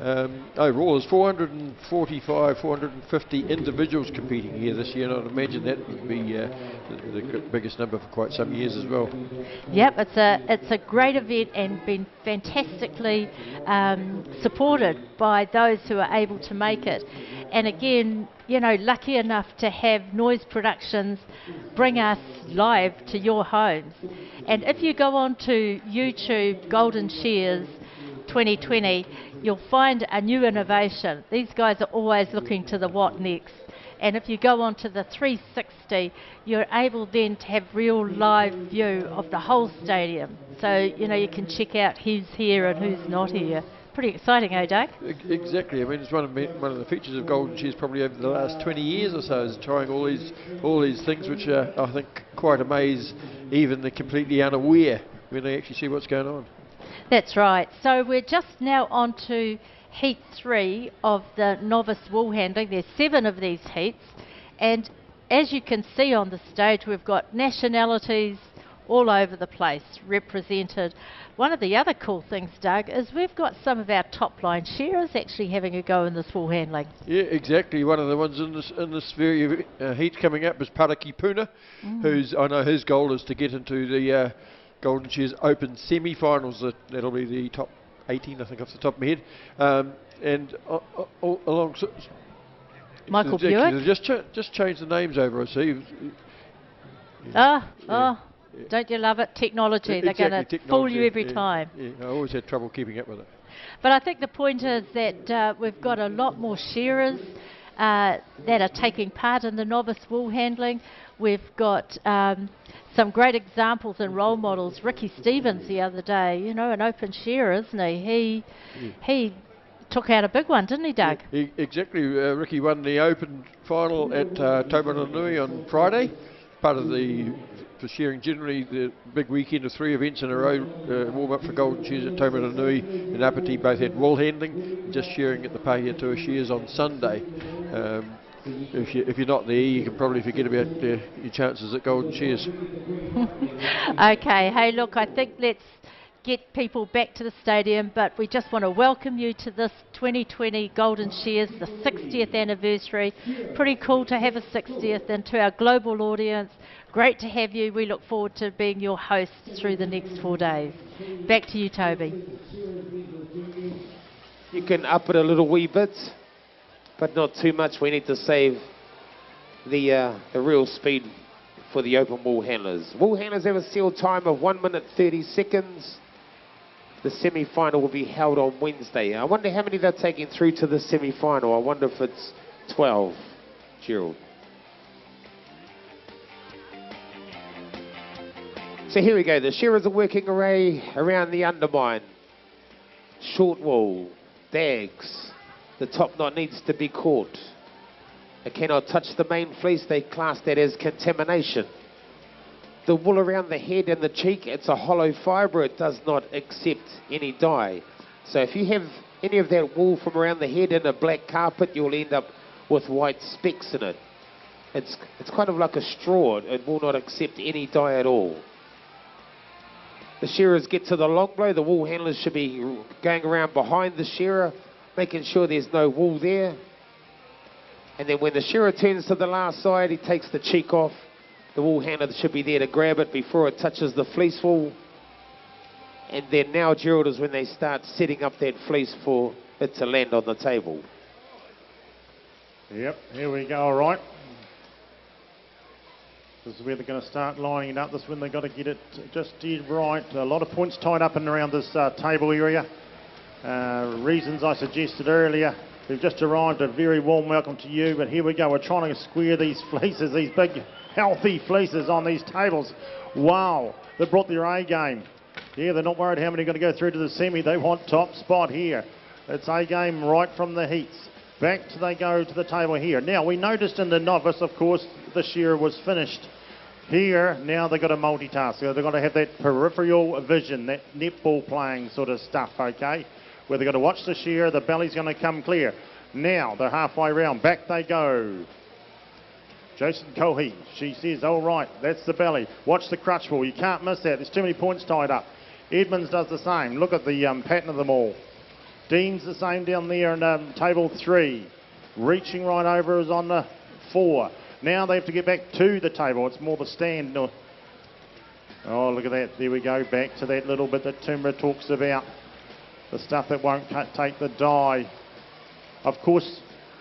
Overall, there's 445, 450 individuals competing here this year, and I'd imagine that would be the biggest number for quite some years as well. Yep, it's a great event and been fantastically supported by those who are able to make it. And again, you know, lucky enough to have Noise Productions bring us live to your homes. And if you go on to YouTube, Golden Shears 2020, you'll find a new innovation. These guys are always looking to the what next. And if you go on to the 360, you're able then to have real live view of the whole stadium. So, you know, you can check out who's here and who's not here. Pretty exciting, eh, Doug? Exactly. I mean, it's one of the features of Golden Shears probably over the last 20 years or so, is trying all these things which I think quite amaze even the completely unaware when they actually see what's going on. That's right. So we're just now on to heat 3 of the novice wool handling. There's 7 of these heats, and as you can see on the stage, we've got nationalities all over the place represented. One of the other cool things, Doug, is we've got some of our top line shearers actually having a go in this wool handling. Yeah, exactly. One of the ones in this very heat coming up is Paraki Puna, I know his goal is to get into the Golden Shears Open semi-finals. That'll be the top 18, I think, off the top of my head. And along... Michael Buick? Just changed the names over, I see. Don't you love it? Technology. They're going to fool you every time. Yeah, I always had trouble keeping up with it. But I think the point is that we've got a lot more shearers that are taking part in the novice wool handling. We've got some great examples and role models. Ricky Stevens the other day, you know, an open shearer, isn't he? He took out a big one, didn't he, Doug? Yeah, exactly. Ricky won the open final at Taumaranui on Friday. Part of for shearing generally the big weekend of 3 events in a row, warm up for Golden Shears at Taumaranui and Apathy both had wool handling, just shearing at the Pahiatua Shears on Sunday. If you're not there, you can probably forget about your chances at Golden Shears. Okay, hey look, I think let's get people back to the stadium, but we just want to welcome you to this 2020 Golden Shears, the 60th anniversary. Pretty cool to have a 60th, and to our global audience, great to have you. We look forward to being your hosts through the next 4 days. Back to you, Toby. You can up it a little wee bit, but not too much. We need to save the real speed for the open wool handlers. Wool handlers have a sealed time of 1 minute 30 seconds. The semi-final will be held on Wednesday. I wonder how many they're taking through to the semi-final. I wonder if it's 12, Gerald. So here we go. The shearers are working around the undermine. Short wool, dags. The top knot needs to be caught. It cannot touch the main fleece. They class that as contamination. The wool around the head and the cheek, it's a hollow fibre. It does not accept any dye. So if you have any of that wool from around the head in a black carpet, you'll end up with white specks in it. It's kind of like a straw. It will not accept any dye at all. The shearers get to the long blow. The wool handlers should be going around behind the shearer, making sure there's no wool there. And then when the shearer turns to the last side, he takes the cheek off. The wool handler should be there to grab it before it touches the fleece wool. And then now, Gerald, is when they start setting up that fleece for it to land on the table. Yep, here we go, all right. This is where they're going to start lining it up. This is when they've got to get it just dead right. A lot of points tied up and around this table area. Reasons I suggested earlier. We've just arrived. A very warm welcome to you. But here we go. We're trying to square these fleeces, these big, healthy fleeces on these tables. Wow, they brought their A game. Yeah, they're not worried how many are going to go through to the semi. They want top spot here. It's A game right from the heats. Back they go to the table here. Now, we noticed in the novice, of course, the shear was finished. Here, now they've got to multitask. They've got to have that peripheral vision, that netball playing sort of stuff, okay? Where they've got to watch the shear, the belly's going to come clear. Now, they're halfway round. Back they go. Jason Cohey, she says, all right, that's the belly. Watch the crutch ball. You can't miss that. There's too many points tied up. Edmonds does the same. Look at the pattern of them all. Dean's the same down there in table 3. Reaching right over is on the 4. Now they have to get back to the table. It's more the stand. Oh, look at that. There we go. Back to that little bit that Toombra talks about. The stuff that won't take the die. Of course,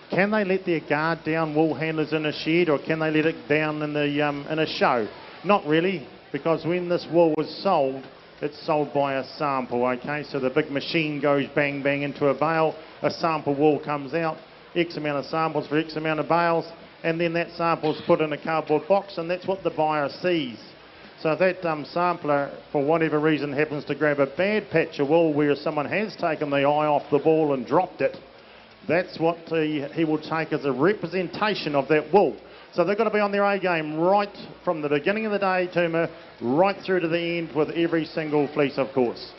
can they let their guard down, wool handlers in a shed, or can they let it down in a show? Not really, because when this wool was sold, it's sold by a sample, okay? So the big machine goes bang, bang into a bale. A sample wool comes out, X amount of samples for X amount of bales, and then that sample's put in a cardboard box, and that's what the buyer sees. So if that sampler, for whatever reason, happens to grab a bad patch of wool where someone has taken the eye off the ball and dropped it, that's what he will take as a representation of that wool. So they've got to be on their A game right from the beginning of the day, Toomer, right through to the end with every single fleece, of course.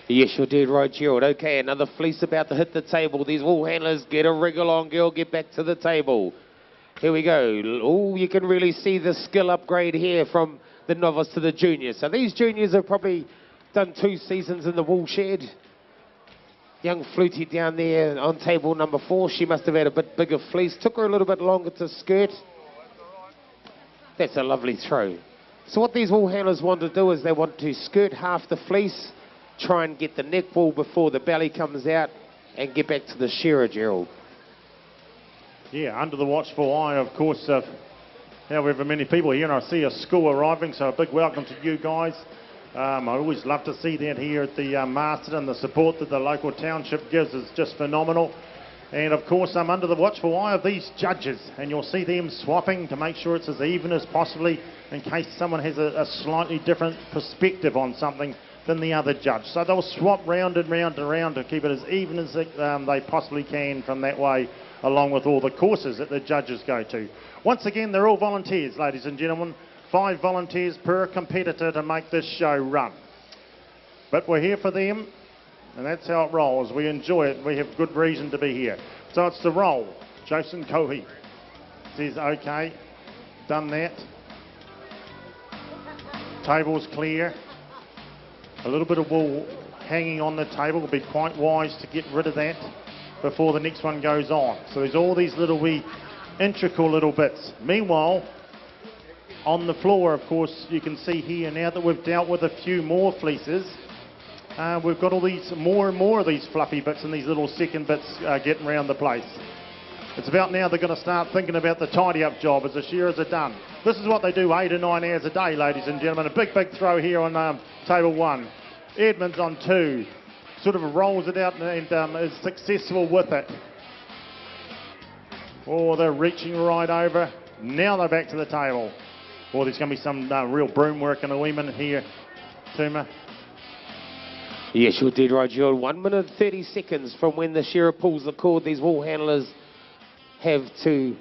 Yes, you're dead right, Gerald. Okay, another fleece about to hit the table. These wool handlers, get a wriggle on, girl, get back to the table. Here we go. Oh, you can really see the skill upgrade here from the novice to the junior. So these juniors have probably done 2 seasons in the wool shed. Young Flutie down there on table number 4. She must have had a bit bigger fleece. Took her a little bit longer to skirt. That's a lovely throw. So what these wool handlers want to do is they want to skirt half the fleece, try and get the neck wool before the belly comes out, and get back to the shearer, Gerald. Yeah, under the watchful eye, of course, of however many people here, and I see a school arriving, so a big welcome to you guys. I always love to see that here at the Masterton. The support that the local township gives is just phenomenal. And of course, I'm under the watchful eye of these judges, and you'll see them swapping to make sure it's as even as possibly in case someone has a slightly different perspective on something than the other judge. So they'll swap round and round and round to keep it as even as they possibly can from that way, along with all the courses that the judges go to. Once again, they're all volunteers, ladies and gentlemen. 5 volunteers per competitor to make this show run. But we're here for them, and that's how it rolls. We enjoy it. We have good reason to be here. So it's the roll. Jason Cohey says, okay, done that. Table's clear. A little bit of wool hanging on the table. It'll be quite wise to get rid of that before the next one goes on. So there's all these little wee intricate little bits. Meanwhile, on the floor, of course, you can see here now that we've dealt with a few more fleeces. We've got all these more and more of these fluffy bits and these little second bits getting around the place. It's about now they're going to start thinking about the tidy-up job as the shearers are done. This is what they do 8 or 9 hours a day, ladies and gentlemen. A big throw here on table 1. Edmonds on 2. Sort of rolls it out and is successful with it. Oh, they're reaching right over. Now they're back to the table. Oh, there's going to be some real broom work in a wee minute here, Toomer. Yes, you're dead right, Gerald. 1 minute 30 seconds from when the shearer pulls the cord. These wool handlers have to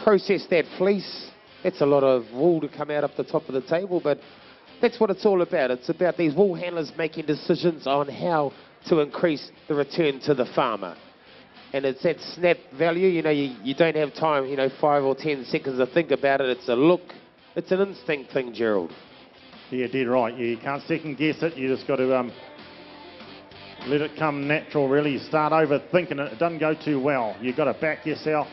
process that fleece. That's a lot of wool to come out up the top of the table, but that's what it's all about. It's about these wool handlers making decisions on how to increase the return to the farmer. And it's that snap value, you know, you don't have time, 5 or 10 seconds to think about it. It's a look, it's an instinct thing, Gerald. Yeah, dead right. Yeah, you can't second guess it. You just got to let it come natural, really. You start overthinking it. It doesn't go too well. You've got to back yourself.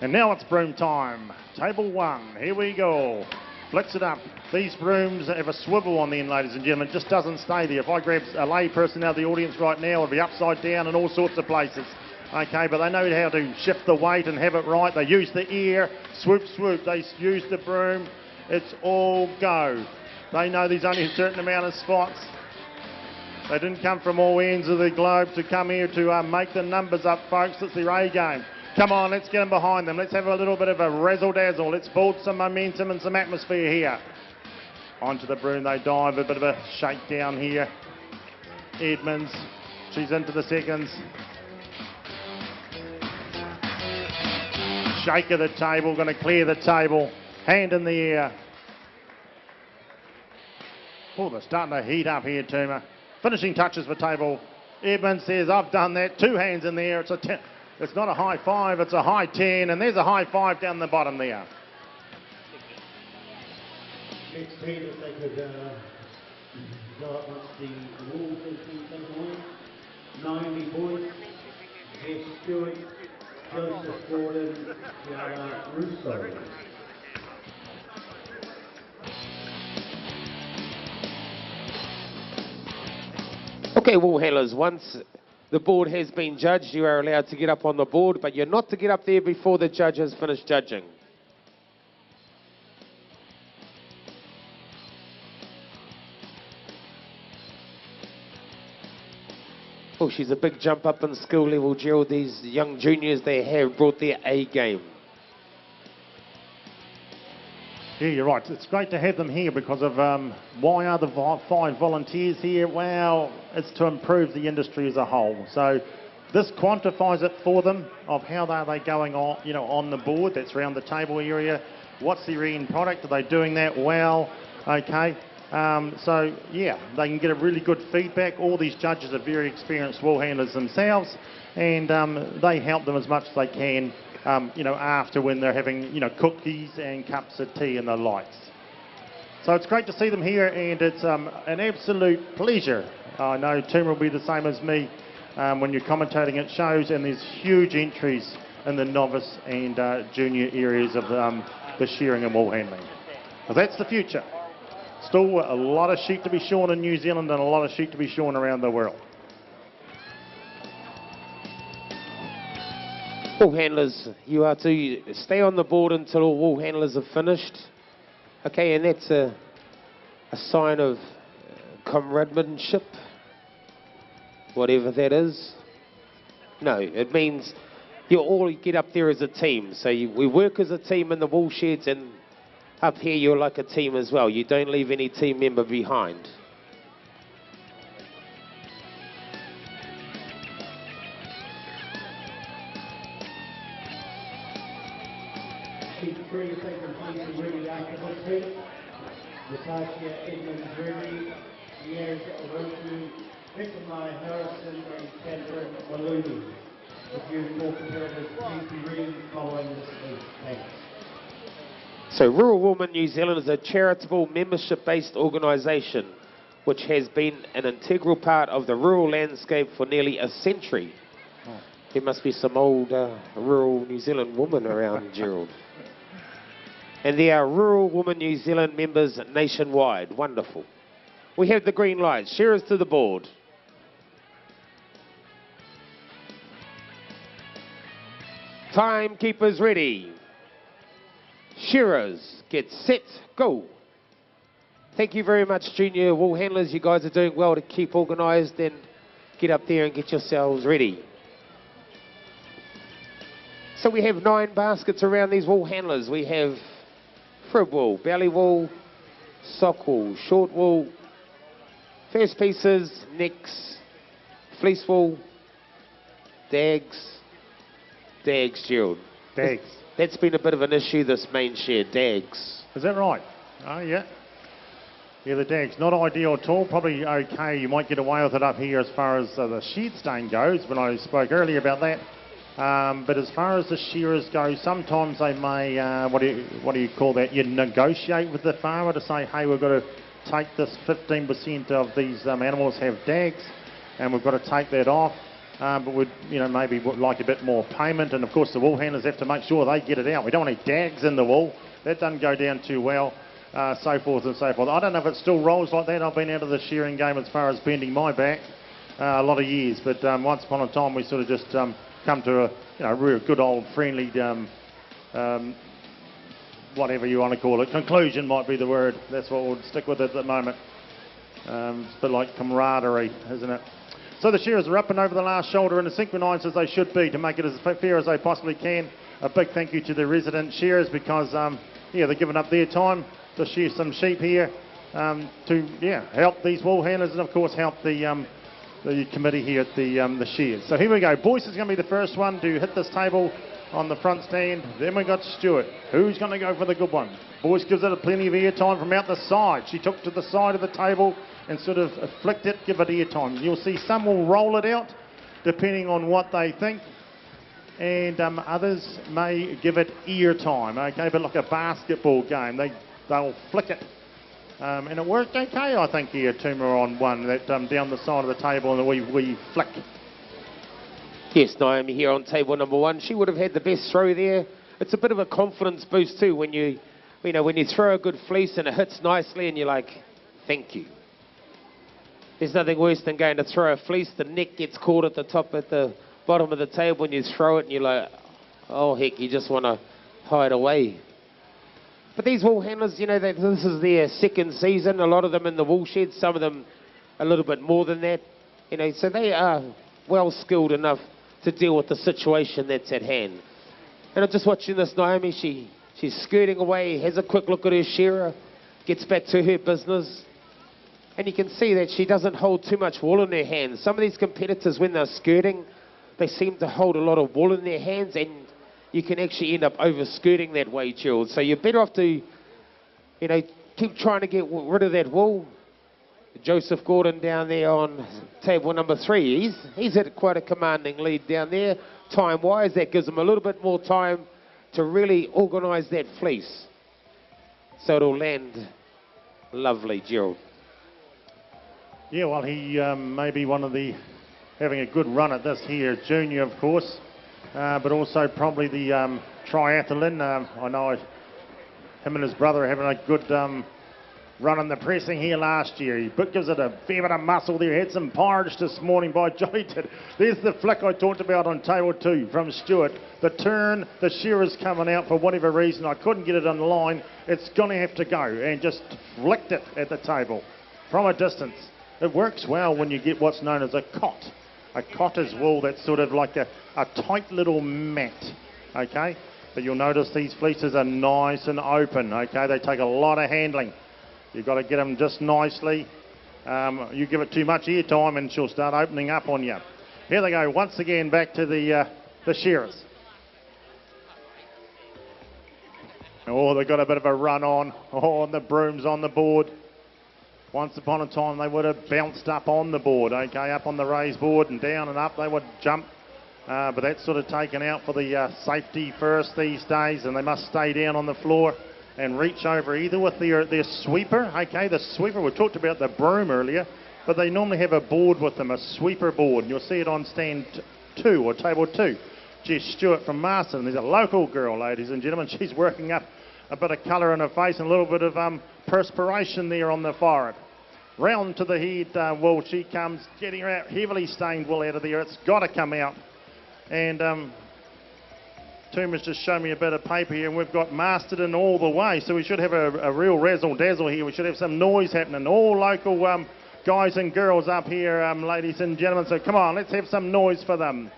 And now it's broom time. Table 1. Here we go. Flicks it up. These brooms have a swivel on the end, ladies and gentlemen. It just doesn't stay there. If I grab a lay person out of the audience right now, it'll be upside down in all sorts of places. Okay, but they know how to shift the weight and have it right. They use the ear, swoop, swoop. They use the broom. It's all go. They know there's only a certain amount of spots. They didn't come from all ends of the globe to come here to make the numbers up, folks. It's their A game. Come on, let's get them behind them. Let's have a little bit of a razzle-dazzle. Let's build some momentum and some atmosphere here. Onto the broom they dive. A bit of a shakedown here. Edmonds, she's into the seconds. Shake of the table, going to clear the table. Hand in the air. Oh, they're starting to heat up here, Tuma. Finishing touches for table. Edmonds says, I've done that. 2 hands in the air. It's not a high 5, it's a high 10, and there's a high 5 down the bottom there. Next team, if they could go up once the wall has been taken away. Naomi Boyce, Jess Stewart, Joseph Gordon, Gianna Russo. Okay, wall handlers, once the board has been judged, you are allowed to get up on the board, but you're not to get up there before the judge has finished judging. Oh, she's a big jump up in skill level, Gerald. These young juniors, they have brought their A game. Yeah, you're right. It's great to have them here because of why are the 5 volunteers here? Well, it's to improve the industry as a whole. So this quantifies it for them of how are they going on, on the board. That's around the table area. What's their end product? Are they doing that well? Okay. So yeah, they can get a really good feedback. All these judges are very experienced wall handlers themselves, and they help them as much as they can. After when they're having, cookies and cups of tea and the lights. So it's great to see them here, and it's an absolute pleasure. I know Tim will be the same as me when you're commentating at shows, and there's huge entries in the novice and junior areas of the shearing and wall handling. So that's the future. Still a lot of sheep to be shorn in New Zealand and a lot of sheep to be shorn around the world. Wall handlers, you are to stay on the board until all wall handlers are finished. Okay, and that's a sign of comradeship, whatever that is. No, it means you all get up there as a team. So we work as a team in the wool sheds, and up here you're like a team as well. You don't leave any team member behind. Three have taken place in Ruby after this week. Natasha Edmonds Ruby, Years Oroku, Victor Harrison, and Catherine Maloney. If you for comparative, please be reading following this week. Thanks. So Rural Women New Zealand is a charitable membership-based organisation which has been an integral part of the rural landscape for nearly a century. Oh. There must be some old rural New Zealand women around, Gerald. And there are Rural Women New Zealand members nationwide. Wonderful. We have the green light. Shearers to the board. Timekeepers ready. Shearers, get set, go. Thank you very much, junior wool handlers. You guys are doing well to keep organised and get up there and get yourselves ready. So we have 9 baskets around these wool handlers. We have frib wool, belly wool, sock wool, short wool, first pieces, necks, fleece wool, dags, Gerald. Dags. That's been a bit of an issue, this main shed, dags. Is that right? Oh, yeah. Yeah, the dags, not ideal at all. Probably okay. You might get away with it up here as far as the shed stain goes, when I spoke earlier about that. But as far as the shearers go, sometimes they may, what do you call that? You negotiate with the farmer to say, hey, we've got to take this 15% of these animals have dags, and we've got to take that off. But we'd, maybe would like a bit more payment. And of course, the wool handlers have to make sure they get it out. We don't want any dags in the wool. That doesn't go down too well. so forth and so forth. I don't know if it still rolls like that. I've been out of the shearing game as far as bending my back a lot of years, but once upon a time we sort of just come to a real good old friendly, whatever you want to call it, conclusion might be the word. That's what we'll stick with at the moment. It's a bit like camaraderie, isn't it? So the shearers are up and over the last shoulder and as synchronised as they should be to make it as fair as they possibly can. A big thank you to the resident shearers because, they're giving up their time to shear some sheep here to help these wool handlers and, of course, help the committee here at the shears. So here we go. Boyce is going to be the first one to hit this table on the front stand. Then we got Stewart. Who's going to go for the good one? Boyce gives it a plenty of air time from out the side. She took to the side of the table and sort of flicked it, give it air time. You'll see some will roll it out depending on what they think, and others may give it ear time, okay, but like a basketball game, they'll flick it. And it worked okay, I think, here, Tuma on one, that down the side of the table and a wee flick. Yes, Naomi here on table number one. She would have had the best throw there. It's a bit of a confidence boost too when you throw a good fleece and it hits nicely and you're like, thank you. There's nothing worse than going to throw a fleece, the neck gets caught at the bottom of the table and you throw it and you're like, oh heck, you just want to hide away. But these wool handlers, this is their second season, a lot of them in the wool shed, some of them a little bit more than that. So they are well skilled enough to deal with the situation that's at hand. And I'm just watching this Naomi, she's skirting away, has a quick look at her shearer, gets back to her business. And you can see that she doesn't hold too much wool in her hands. Some of these competitors, when they're skirting, they seem to hold a lot of wool in their hands, and you can actually end up over-skirting that way, Gerald. So you're better off to, keep trying to get rid of that wool. Joseph Gordon down there on table number 3. He's at quite a commanding lead down there. Time-wise, that gives him a little bit more time to really organise that fleece. So it'll land lovely, Gerald. Yeah, well, he may be one of the having a good run at this here, junior, of course, but also probably the triathlon. I know him and his brother are having a good run in the pressing here last year. He gives it a fair bit of muscle there. Had some porridge this morning by Joey. There's the flick I talked about on table 2 from Stewart. The turn, the shearer's coming out for whatever reason. I couldn't get it on the line. It's going to have to go, and just flicked it at the table from a distance. It works well when you get what's known as a cot. A cot is wool that's sort of like a tight little mat, okay? But you'll notice these fleeces are nice and open, okay? They take a lot of handling. You've got to get them just nicely. You give it too much air time and she'll start opening up on you. Here they go, once again back to the shearers. Oh, they've got a bit of a run on. Oh, and the broom's on the board. Once upon a time, they would have bounced up on the board, okay, up on the raised board and down and up. They would jump, but that's sort of taken out for the safety first these days, and they must stay down on the floor and reach over either with their sweeper, okay. The sweeper, we talked about the broom earlier, but they normally have a board with them, a sweeper board, and you'll see it on stand 2 or table 2. Jess Stewart from Masterton. There's a local girl, ladies and gentlemen. She's working up a bit of colour in her face and a little bit of perspiration there on the forehead. Round to the head wool she comes, getting her out, heavily stained wool out of there. It's got to come out. And Tuma's just shown me a bit of paper here, and we've got Masterton all the way. So we should have a real razzle-dazzle here. We should have some noise happening. All local guys and girls up here, ladies and gentlemen. So come on, let's have some noise for them.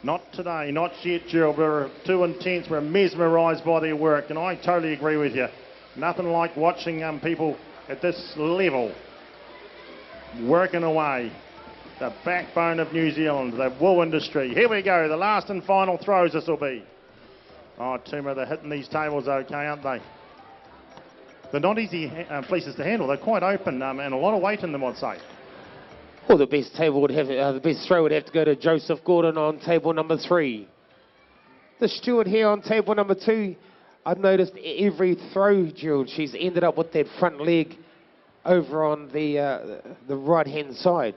Not today, not yet, Gerald. We're too intense. We're mesmerised by their work, and I totally agree with you. Nothing like watching people at this level working away. The backbone of New Zealand, the wool industry. Here we go, the last and final throws this will be. Oh, Tuma, they're hitting these tables okay, aren't they? They're not easy fleeces to handle. They're quite open and a lot of weight in them, I'd say. Well, the best throw would have to go to Joseph Gordon on table number 3. The steward here on table number 2. I've noticed every throw, Gerald, she's ended up with that front leg over on the right-hand side,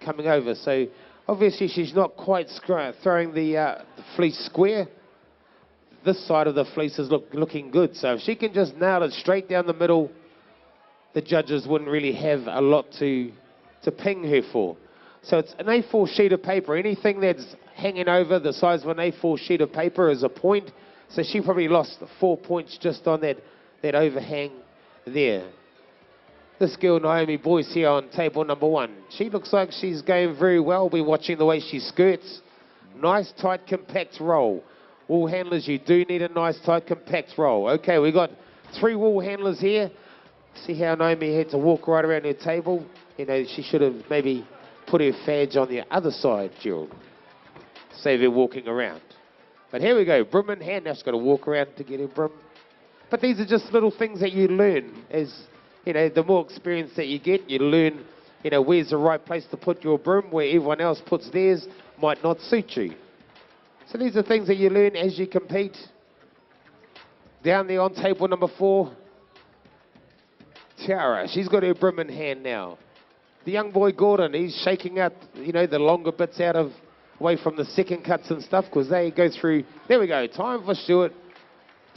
coming over. So obviously she's not quite throwing the fleece square. this side of the fleece is looking good. So if she can just nail it straight down the middle, the judges wouldn't really have a lot to ping her for. So it's an A4 sheet of paper. Anything that's hanging over the size of an A4 sheet of paper is a point. So she probably lost 4 points just on that overhang there. This girl, Naomi Boyce, here on table number 1. She looks like she's going very well. We're watching the way she skirts. Nice, tight, compact roll. Wool handlers, you do need a nice, tight, compact roll. Okay, we got 3 wool handlers here. See how Naomi had to walk right around her table? You know, she should have maybe put her fadge on the other side, Gerald. Save her walking around. But here we go, broom in hand. Now she's got to walk around to get her broom. But these are just little things that you learn as, you know, the more experience that you get, you learn, you know, where's the right place to put your broom, where everyone else puts theirs might not suit you. So these are things that you learn as you compete. Down there on table number 4, Tiara, she's got her broom in hand now. The young boy Gordon, he's shaking out, you know, the longer bits away from the second cuts and stuff, because they go through. There we go, time for Stuart,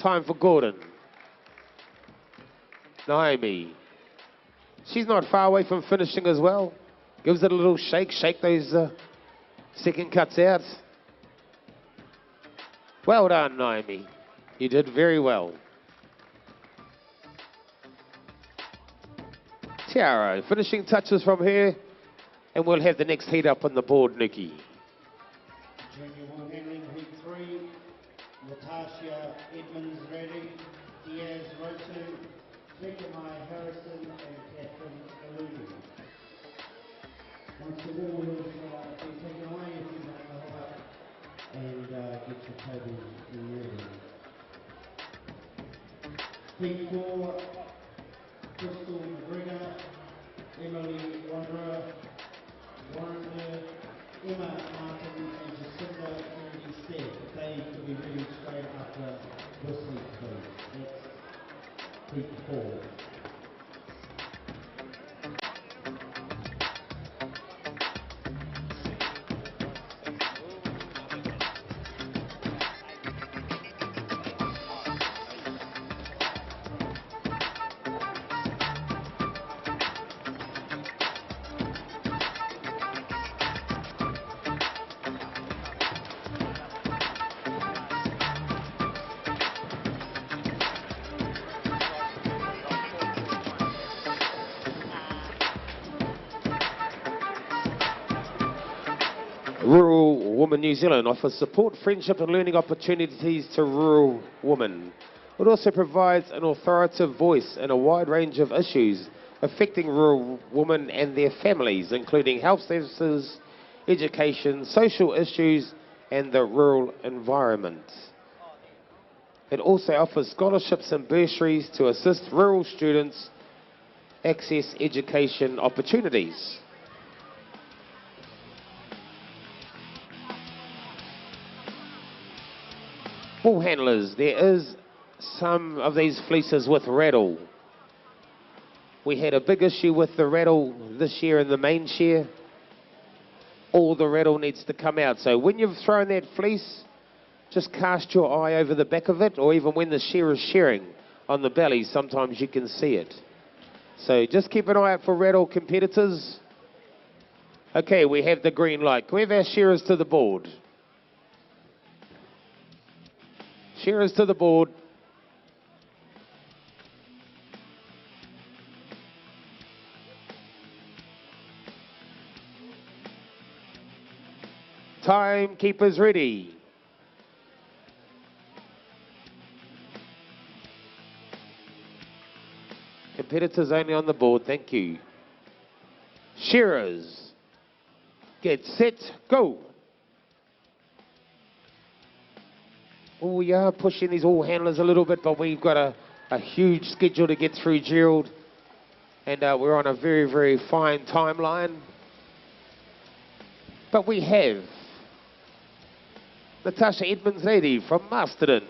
time for Gordon. Naomi, she's not far away from finishing as well. Gives it a little shake those second cuts out. Well done, Naomi. You did very well. Tiara, finishing touches from her, and we'll have the next heat up on the board, Nikki. Junior wool handling heat 3, Natasha Edmonds ready, Diaz Rotu, Vekamai Harrison, and Catherine Aludi. Once the wall is been taken away, if you want to hold up and get your tables ready. Heat 4, Crystal McGregor, Emily Wanderer, Warren, Emma Martin, and Jacinda Kennedy Stead. They could be ready straight after this heat, please. That's heat 4. Rural Women New Zealand offers support, friendship and learning opportunities to rural women. It also provides an authoritative voice in a wide range of issues affecting rural women and their families, including health services, education, social issues and the rural environment. It also offers scholarships and bursaries to assist rural students access education opportunities. Wool handlers, there is some of these fleeces with rattle. We had a big issue with the rattle this year in the main shear. All the rattle needs to come out. So when you've thrown that fleece, just cast your eye over the back of it, or even when the shear is shearing on the belly, sometimes you can see it. So just keep an eye out for rattle, competitors. Okay, we have the green light. Can we have our shearers to the board? Shearers to the board. Timekeepers ready. Competitors only on the board, thank you. Shearers, get set, go. Oh, we are pushing these all handlers a little bit, but we've got a huge schedule to get through, Gerald. And we're on a very, very fine timeline. But we have Natasha Edmonds lady from Masterton.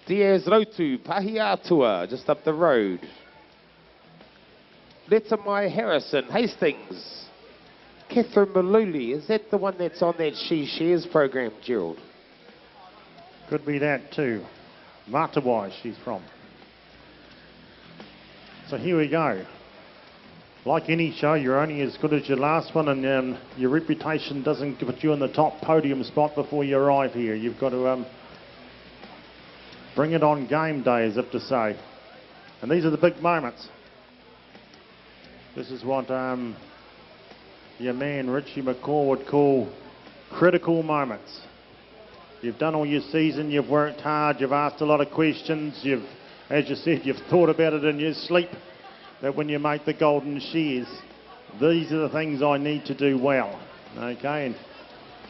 Diaz Rotu, Pahiatua, just up the road. Letamai Harrison, Hastings. Catherine Maluli, is that the one that's on that She Shares program, Gerald? Could be that too. Matawai, she's from. So here we go. Like any show, you're only as good as your last one, and your reputation doesn't put you in the top podium spot before you arrive here. You've got to bring it on game day, as if to say. And these are the big moments. This is what your man Richie McCaw would call critical moments. You've done all your season, you've worked hard, you've asked a lot of questions, you've, as you said, you've thought about it in your sleep, that when you make the Golden Shears, these are the things I need to do well. Okay, and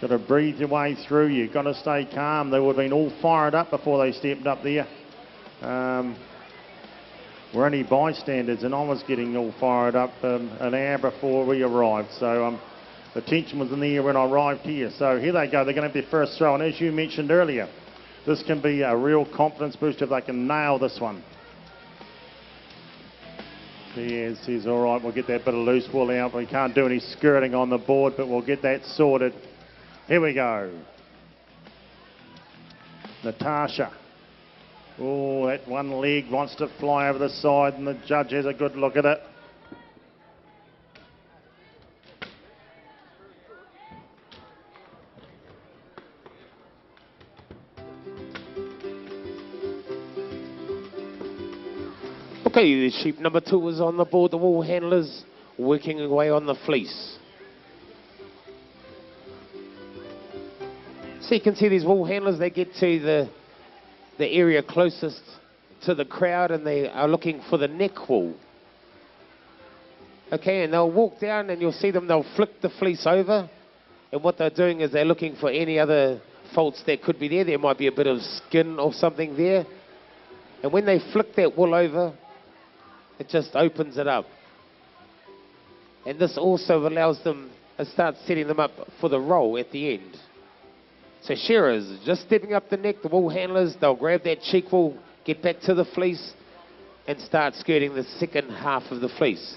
got to breathe your way through, you've got to stay calm. They would have been all fired up before they stepped up there. We're only bystanders, and I was getting all fired up an hour before we arrived. So the tension was in the air when I arrived here. So here they go. They're going to have their first throw. And as you mentioned earlier, this can be a real confidence booster if they can nail this one. He says, all right, we'll get that bit of loose wool out. We can't do any skirting on the board, but we'll get that sorted. Here we go. Natasha. Oh, that one leg wants to fly over the side, and the judge has a good look at it. Okay, sheep number 2 is on the board. The wool handlers working away on the fleece. So you can see these wool handlers, they get to the area closest to the crowd, and they are looking for the neck wool. Okay, and they'll walk down, and you'll see them, they'll flick the fleece over, and what they're doing is they're looking for any other faults that could be there. There might be a bit of skin or something there, and when they flick that wool over, it just opens it up. And this also allows them to start setting them up for the roll at the end. So shearers, just stepping up the neck, the wool handlers, they'll grab that cheek wool, get back to the fleece, and start skirting the second half of the fleece.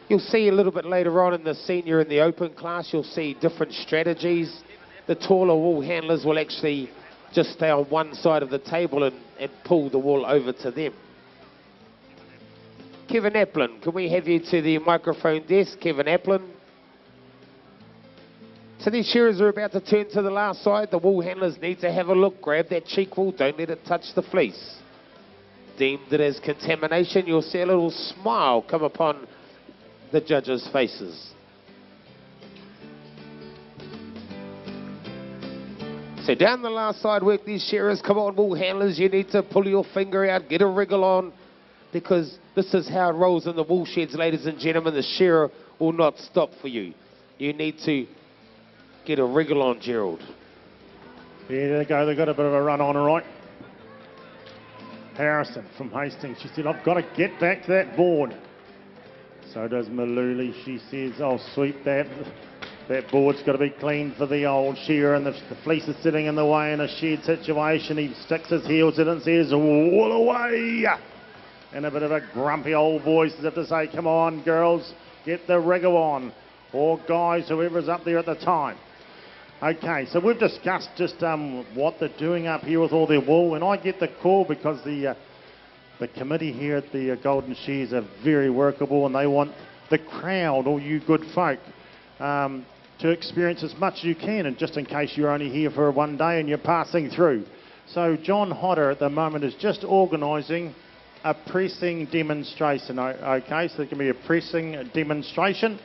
You'll see a little bit later on in the senior and the open class, you'll see different strategies. The taller wool handlers will actually just stay on one side of the table and pull the wool over to them. Kevin Applin, can we have you to the microphone desk, Kevin Applin? So these shearers are about to turn to the last side. The wool handlers need to have a look. Grab that cheek wool. Don't let it touch the fleece. Deemed it as contamination. You'll see a little smile come upon the judges' faces. So down the last side work these shearers. Come on, wool handlers. You need to pull your finger out. Get a wriggle on. Because this is how it rolls in the wool sheds, ladies and gentlemen. The shearer will not stop for you. You need to get a wriggle on, Gerald. Yeah, there they go. They've got a bit of a run on, all right. Harrison from Hastings. She said, I've got to get back to that board. So does Maluli. She says, I'll sweep that. That board's got to be clean for the old shearer, and the fleece is sitting in the way in a shed situation. He sticks his heels in and says, wool away. And a bit of a grumpy old voice as if to say, come on, girls, get the wriggle on. Or guys, whoever's up there at the time. Okay, so we've discussed just what they're doing up here with all their wool, and I get the call because the committee here at the Golden Shears are very workable, and they want the crowd, all you good folk, to experience as much as you can, and just in case you're only here for one day and you're passing through. So John Hodder at the moment is just organising a pressing demonstration. Okay, so there can be a pressing demonstration.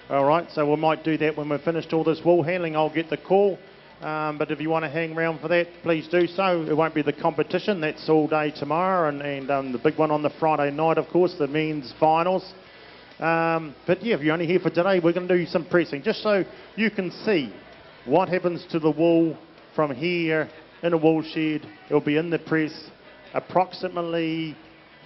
All right, so we might do that when we've finished all this wool handling. I'll get the call. But if you want to hang around for that, please do so. It won't be the competition. That's all day tomorrow. And the big one on the Friday night, of course, the men's finals. But yeah, if you're only here for today, we're going to do some pressing. Just so you can see what happens to the wool from here in a wool shed. It'll be in the press. Approximately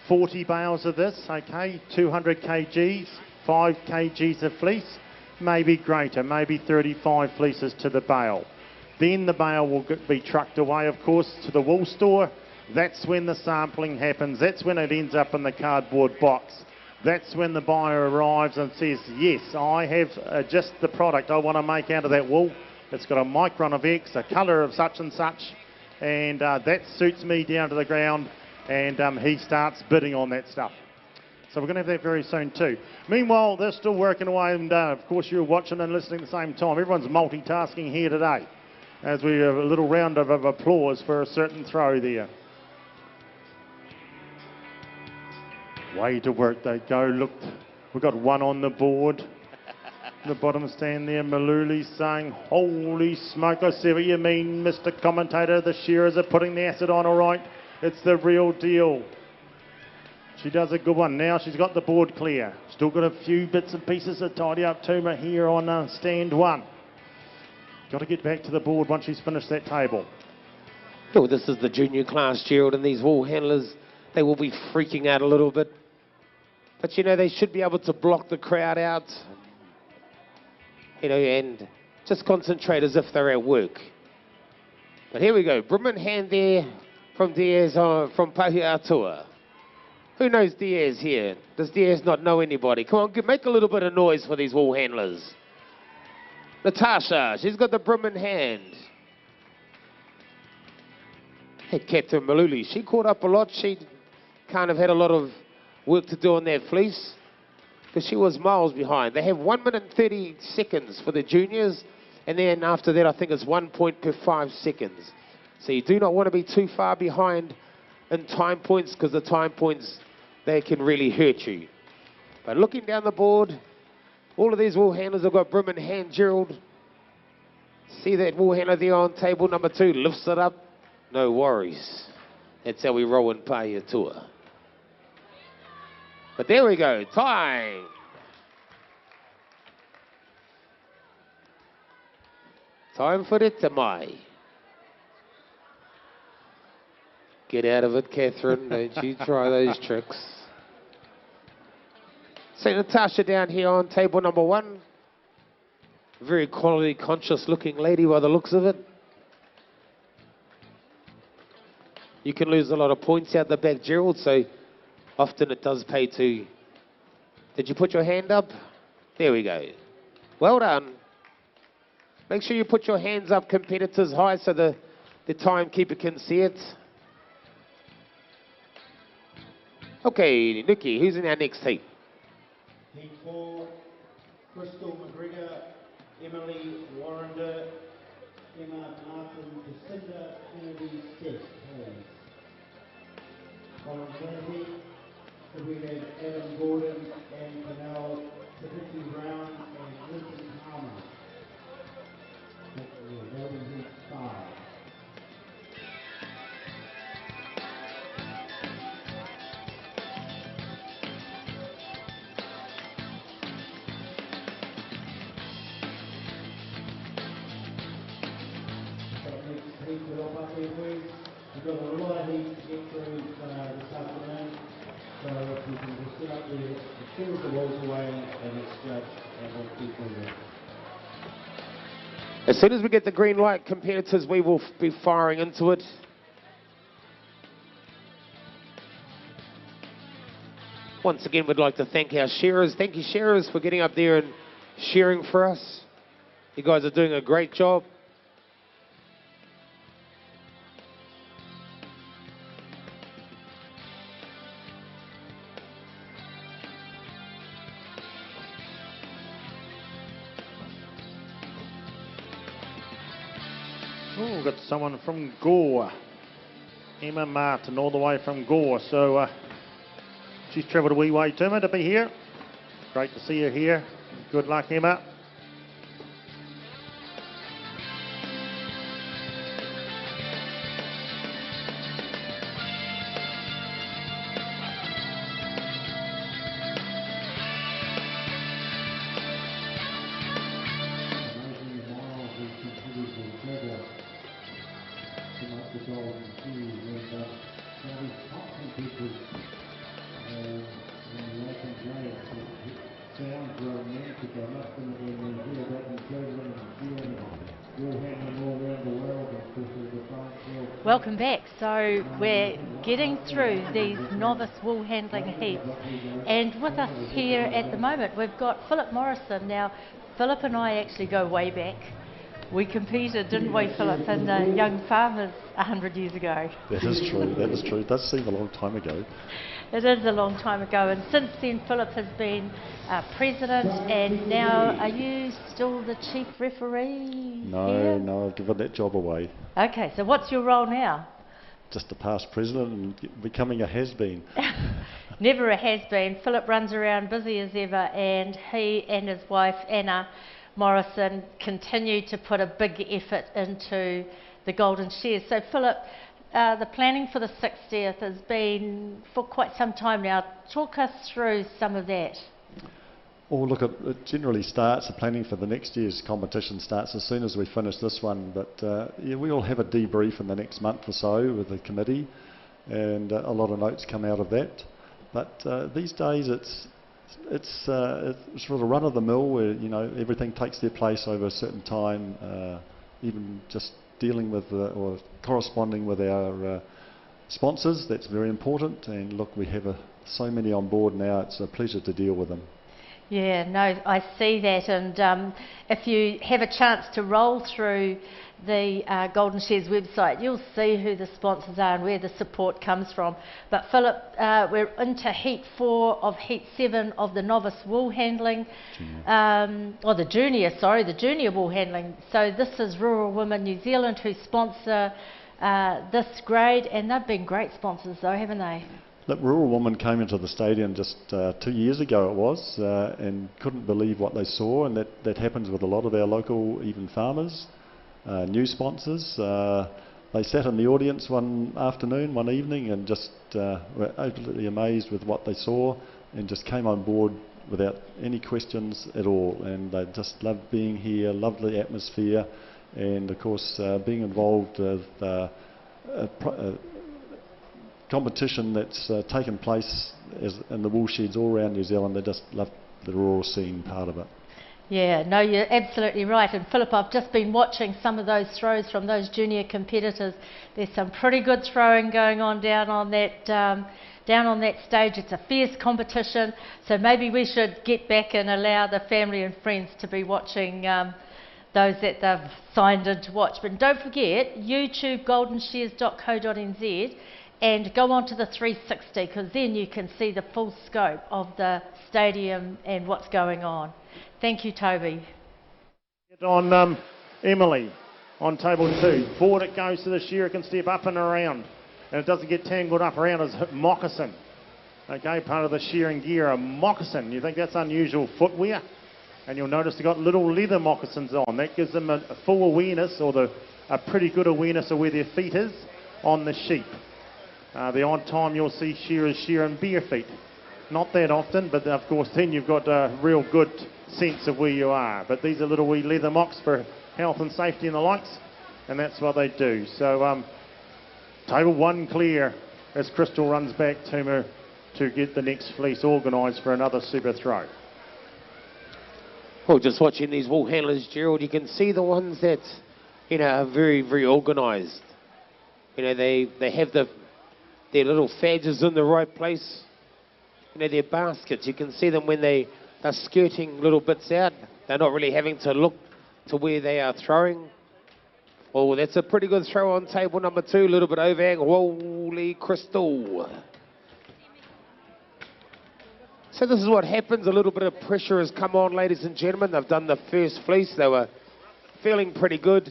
40 bales of this, okay, 200 kgs. 5 kgs of fleece, maybe greater, maybe 35 fleeces to the bale. Then the bale will be trucked away, of course, to the wool store. That's when the sampling happens. That's when it ends up in the cardboard box. That's when the buyer arrives and says, yes, I have just the product I want to make out of that wool. It's got a micron of X, a colour of such and such, and that suits me down to the ground, and he starts bidding on that stuff. So we're going to have that very soon too. Meanwhile, they're still working away, and of course you're watching and listening at the same time. Everyone's multitasking here today, as we have a little round of applause for a certain throw there. Way to work they go. Look, we've got one on the board. The bottom stand there, Maluli saying, holy smoke, I see what you mean, Mr. Commentator. The shearers are putting the acid on all right. It's the real deal. She does a good one. Now she's got the board clear. Still got a few bits and pieces to tidy up to her here on stand one. Got to get back to the board once she's finished that table. Oh, this is the junior class, Gerald, and these wall handlers, they will be freaking out a little bit. But, you know, they should be able to block the crowd out, you know, and just concentrate as if they're at work. But here we go. Broom in hand there from Diaz, from Pahiatua. Who knows Diaz here? Does Diaz not know anybody? Come on, make a little bit of noise for these wall handlers. Natasha, she's got the broom in hand. Hey, Captain Maluli, she caught up a lot. She kind of had a lot of work to do on that fleece because she was miles behind. They have 1 minute and 30 seconds for the juniors, and then after that I think it's 1 point per 5 seconds. So you do not want to be too far behind in time points, because the time points, they can really hurt you. But looking down the board, all of these wall handlers have got broom in hand, Gerald. See that wall handler there on table number 2, lifts it up. No worries. That's how we roll in Pahiatua. But there we go, time. Time for the tamai. Get out of it, Catherine. Don't you try those tricks. So Natasha down here on table number 1. Very quality conscious looking lady by the looks of it. You can lose a lot of points out the back, Gerald, so often it does pay to... Did you put your hand up? There we go. Well done. Make sure you put your hands up, competitors, high so the timekeeper can see it. Okay, Nikki, who's in our next heat? Heat 4, Crystal McGregor, Emily Warrender, Emma Martin, Jacinda Kennedy, Steph, please. On that heat, we have Adam Gordon and Canal Tiffany Brown and Clinton Palmer. That was heat 5. We've got a lot of heat to get through this afternoon, so if you can just sit up there as soon as the ball's away and it's judged, and we'll keep moving. As soon as we get the green light, competitors, we will be firing into it. Once again, we'd like to thank our shearers. Thank you, shearers, for getting up there and shearing for us. You guys are doing a great job. Oh, we've got someone from Gore. Emma Martin, all the way from Gore. So she's travelled a wee way to me to be here. Great to see you here. Good luck, Emma. Welcome back. So we're getting through these novice wool handling heats, and with us here at the moment we've got Philip Morrison. Now Philip and I actually go way back. We competed, didn't we, Philip, in the Young Farmers 100 years ago? That is true, that is true. It does seem a long time ago. It is a long time ago, and since then Philip has been president, and now are you still the chief referee? No, I've given that job away. Okay, so what's your role now? Just a past president and becoming a has-been. Never a has-been. Philip runs around busy as ever, and he and his wife Anna Morrison continue to put a big effort into the Golden Shears. So Philip, the planning for the 60th has been for quite some time now. Talk us through some of that. Oh, look, it generally starts, the planning for the next year's competition starts as soon as we finish this one, but yeah, we'll have a debrief in the next month or so with the committee, and a lot of notes come out of that. But these days it's sort of run-of-the-mill where, you know, everything takes their place over a certain time, even just dealing with or corresponding with our sponsors. That's very important, and look, we have so many on board now, it's a pleasure to deal with them. Yeah, no, I see that, and if you have a chance to roll through the Golden Shears website, you'll see who the sponsors are and where the support comes from. But Philip, we're into Heat 4 of Heat 7 of the novice wool handling, the junior wool handling. So this is Rural Women New Zealand who sponsor this grade, and they've been great sponsors though, haven't they? Look, Rural Women came into the stadium just 2 years ago it was, and couldn't believe what they saw, and that happens with a lot of our local even farmers, new sponsors. They sat in the audience one evening and just were absolutely amazed with what they saw and just came on board without any questions at all, and they just loved being here, loved the atmosphere, and of course being involved with competition that's taken place in the wool sheds all around New Zealand. They just love the rural scene part of it. Yeah, no, you're absolutely right. And Philip, I've just been watching some of those throws from those junior competitors. There's some pretty good throwing going on down on that stage. It's a fierce competition, so maybe we should get back and allow the family and friends to be watching those that they've signed in to watch. But don't forget, YouTube goldenshears.co.nz, and go on to the 360, because then you can see the full scope of the stadium and what's going on. Thank you, Toby. On Emily on table 2. Forward it goes to the shearer, can step up and around, and it doesn't get tangled up around his moccasin. Okay, part of the shearing gear, a moccasin. You think that's unusual footwear? And you'll notice they've got little leather moccasins on. That gives them a full awareness, or a pretty good awareness of where their feet is on the sheep. The odd time you'll see shearers shearing bare feet. Not that often, but of course then you've got a real good sense of where you are. But these are little wee leather mocks for health and safety and the likes, and that's what they do. So table 1 clear as Crystal runs back to her to get the next fleece organised for another super throw. Well, just watching these wool handlers, Gerald, you can see the ones that, you know, are very, very organised. You know, they have their little fadges in the right place. You know, their baskets, you can see them when they're skirting little bits out. They're not really having to look to where they are throwing. Oh, that's a pretty good throw on table number 2. A little bit overhang. Holy Crystal. So this is what happens. A little bit of pressure has come on, ladies and gentlemen. They've done the first fleece. They were feeling pretty good.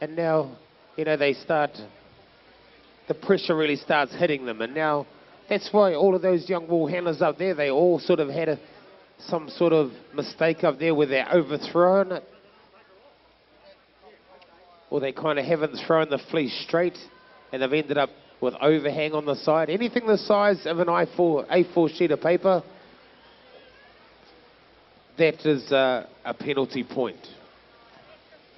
And now, you know, they start... The pressure really starts hitting them. And now, that's why all of those young wool handlers up there, they all sort of had some sort of mistake up there where they're overthrown it. Or they kind of haven't thrown the fleece straight, and they've ended up with overhang on the side. Anything the size of an A4 sheet of paper, that is a penalty point.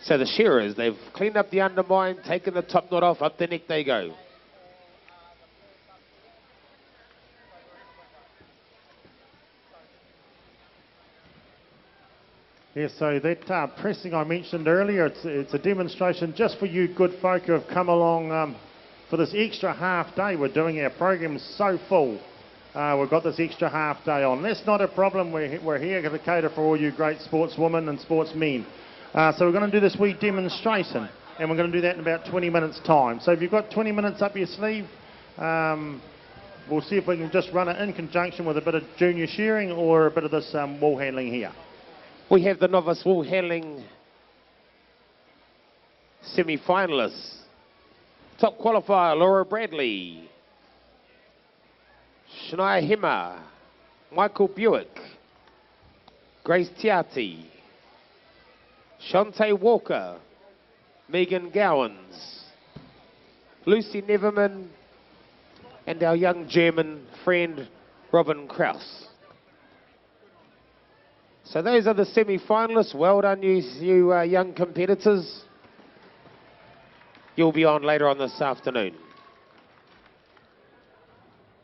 So the shearers, they've cleaned up the undermine, taken the top knot off, up the neck they go. Yes, so that pressing I mentioned earlier, it's a demonstration just for you good folk who have come along for this extra half day. We're doing our program so full. We've got this extra half day on. That's not a problem. We're here to cater for all you great sportswomen and sportsmen. So we're going to do this wee demonstration, and we're going to do that in about 20 minutes' time. So if you've got 20 minutes up your sleeve, we'll see if we can just run it in conjunction with a bit of junior shearing or a bit of this wool handling here. We have the novice wool handling semi-finalists. Top qualifier, Laura Bradley, Shania Himmer, Michael Buick, Grace Tiati, Shantae Walker, Megan Gowans, Lucy Neverman, and our young German friend, Robin Kraus. So those are the semi-finalists. Well done, you young competitors. You'll be on later on this afternoon.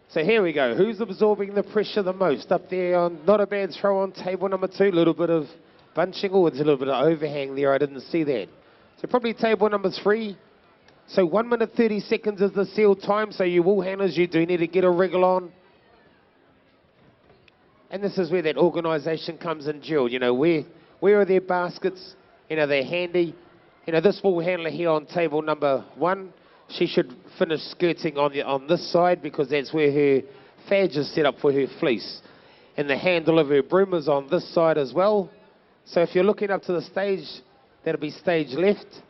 So here we go. Who's absorbing the pressure the most? Up there on, not a bad throw on table number 2. A little bit of bunching. Oh, there's a little bit of overhang there. I didn't see that. So probably table number 3. So 1 minute 30 seconds is the sealed time. So you wool handlers, you do need to get a wriggle on. And this is where that organisation comes in, Jill. You know, where are their baskets? You know, they're handy. You know, this wool handler here on table number 1, she should finish skirting on this side because that's where her fadge is set up for her fleece. And the handle of her broom is on this side as well. So if you're looking up to the stage, that'll be stage left.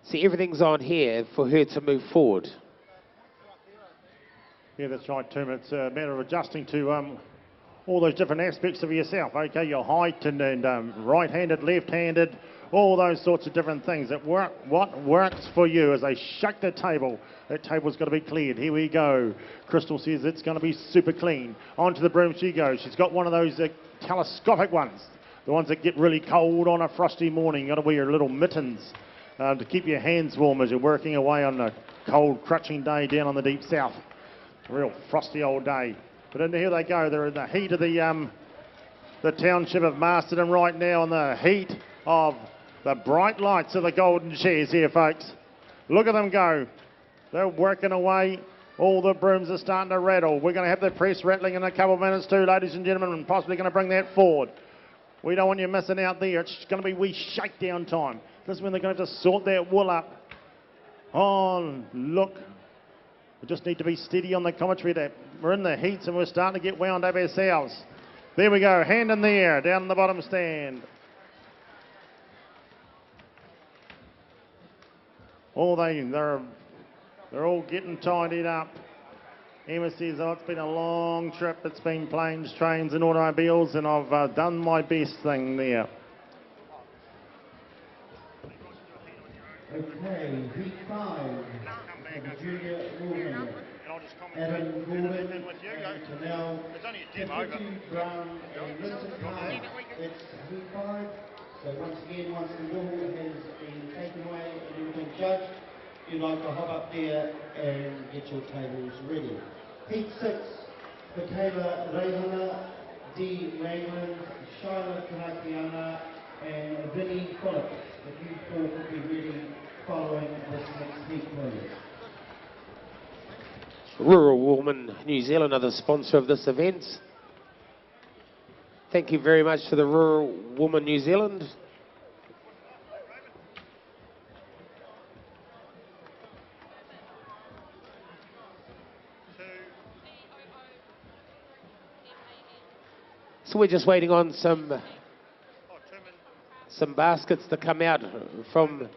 See, everything's on here for her to move forward. Yeah, that's right, Tim. It's a matter of adjusting to all those different aspects of yourself. Okay, your height and right-handed, left-handed, all those sorts of different things. What works for you as they shake the table. That table's got to be cleared. Here we go. Crystal says it's going to be super clean. Onto the broom she goes. She's got one of those telescopic ones, the ones that get really cold on a frosty morning. You've got to wear your little mittens to keep your hands warm as you're working away on a cold, crutching day down on the deep south. A real frosty old day. But here they go. They're in the heat of the township of Masterton right now, in the heat of the bright lights of the Golden Shears here, folks. Look at them go. They're working away. All the brooms are starting to rattle. We're going to have the press rattling in a couple of minutes too, ladies and gentlemen, and possibly going to bring that forward. We don't want you missing out there. It's going to be wee shakedown time. This is when they're going to have to sort that wool up. Oh, look. We just need to be steady on the commentary that we're in the heats and we're starting to get wound up ourselves. There we go, hand in the air, down in the bottom stand. Oh, they're all getting tidied up. Emma says, oh, it's been a long trip. It's been planes, trains and automobiles, and I've done my best thing there. Okay, heat 5. The junior wool Adam Gordon and Canal, Tiffany Brown and Vincent Carr. It's heat 5. So once again, once the wool has been taken away and you've been judged, you'd like to hop up there and get your tables ready. Heat 6, Michaela Rehana, Dee Rangland, Shyla Kanakiana and Vinnie Phillips. If you four could be ready following this next heat, please. Rural Woolman New Zealand are the sponsor of this event. Thank you very much to the Rural Woman New Zealand. So we're just waiting on some baskets to come out from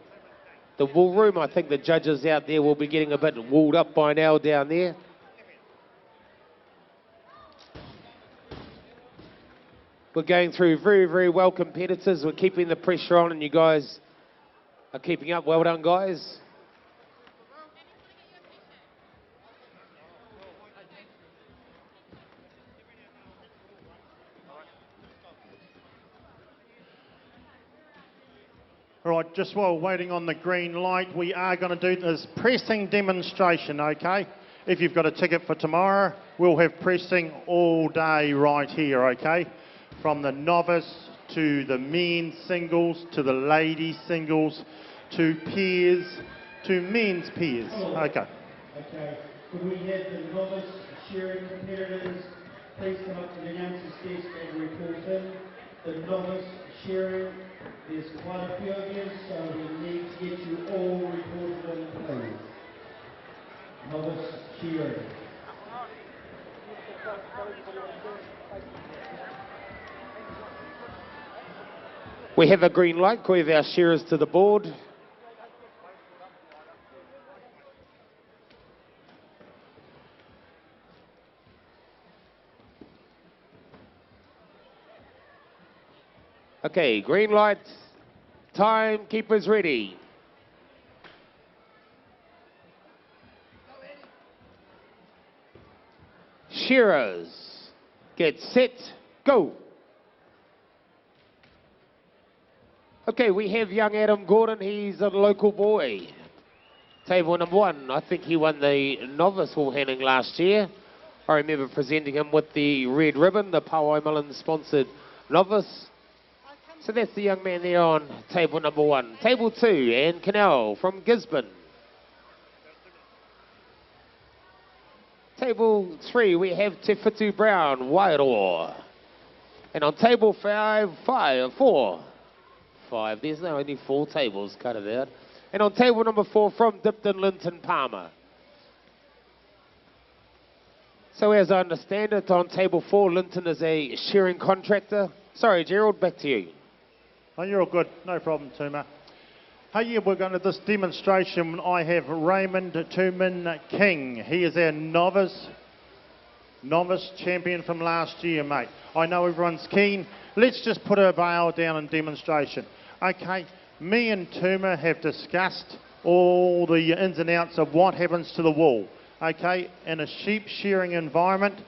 the wool room. I think the judges out there will be getting a bit wooled up by now down there. We're going through very, very well competitors. We're keeping the pressure on and you guys are keeping up. Well done, guys. All right, just while waiting on the green light, we are going to do this pressing demonstration, okay? If you've got a ticket for tomorrow, we'll have pressing all day right here, okay? From the novice to the men's singles, to the ladies' singles, to pairs, to men's pairs, okay? Okay, could we have the novice shearing competitors please come up to the announcer's desk and report in? The novice Shearing, there's quite a few of you, so we need to get you all reported in, please. Novice Shearing. We have a green light. Can we have our shearers to the board? Okay, green light. Timekeepers ready. Shearers, get set, go. Okay, we have young Adam Gordon. He's a local boy. Table number 1. I think he won the novice wool handling last year. I remember presenting him with the red ribbon, the Powai Mullins sponsored novice. So that's the young man there on table number 1. Table 2, Anne Cannell from Gisborne. Table 3, we have Te Whitu Brown, Wairarapa. And on table 5, there's no only 4 tables, cut it out. And on table number 4 from Dipton, Linton Palmer. So as I understand it, on table 4, Linton is a shearing contractor. Sorry, Gerald, back to you. Oh, you're all good. No problem, Tuma. Hey, yeah, we're going to this demonstration. I have Raymond Tuman King. He is our novice champion from last year, mate. I know everyone's keen. Let's just put a bale down in demonstration. Okay, me and Tuma have discussed all the ins and outs of what happens to the wool. Okay, in a sheep shearing environment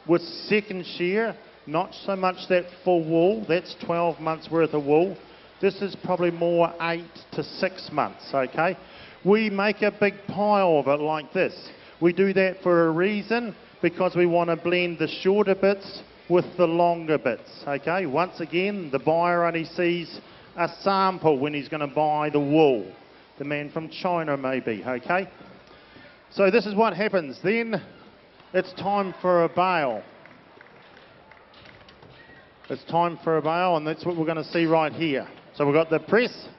with second shear, not so much that full wool, that's 12 months worth of wool. This is probably more 8 to 6 months, okay? We make a big pile of it like this. We do that for a reason, because we want to blend the shorter bits with the longer bits, okay? Once again, the buyer only sees a sample when he's going to buy the wool. The man from China maybe, okay? So this is what happens. Then it's time for a bale. It's time for a bale, and that's what we're going to see right here. So we've got the press,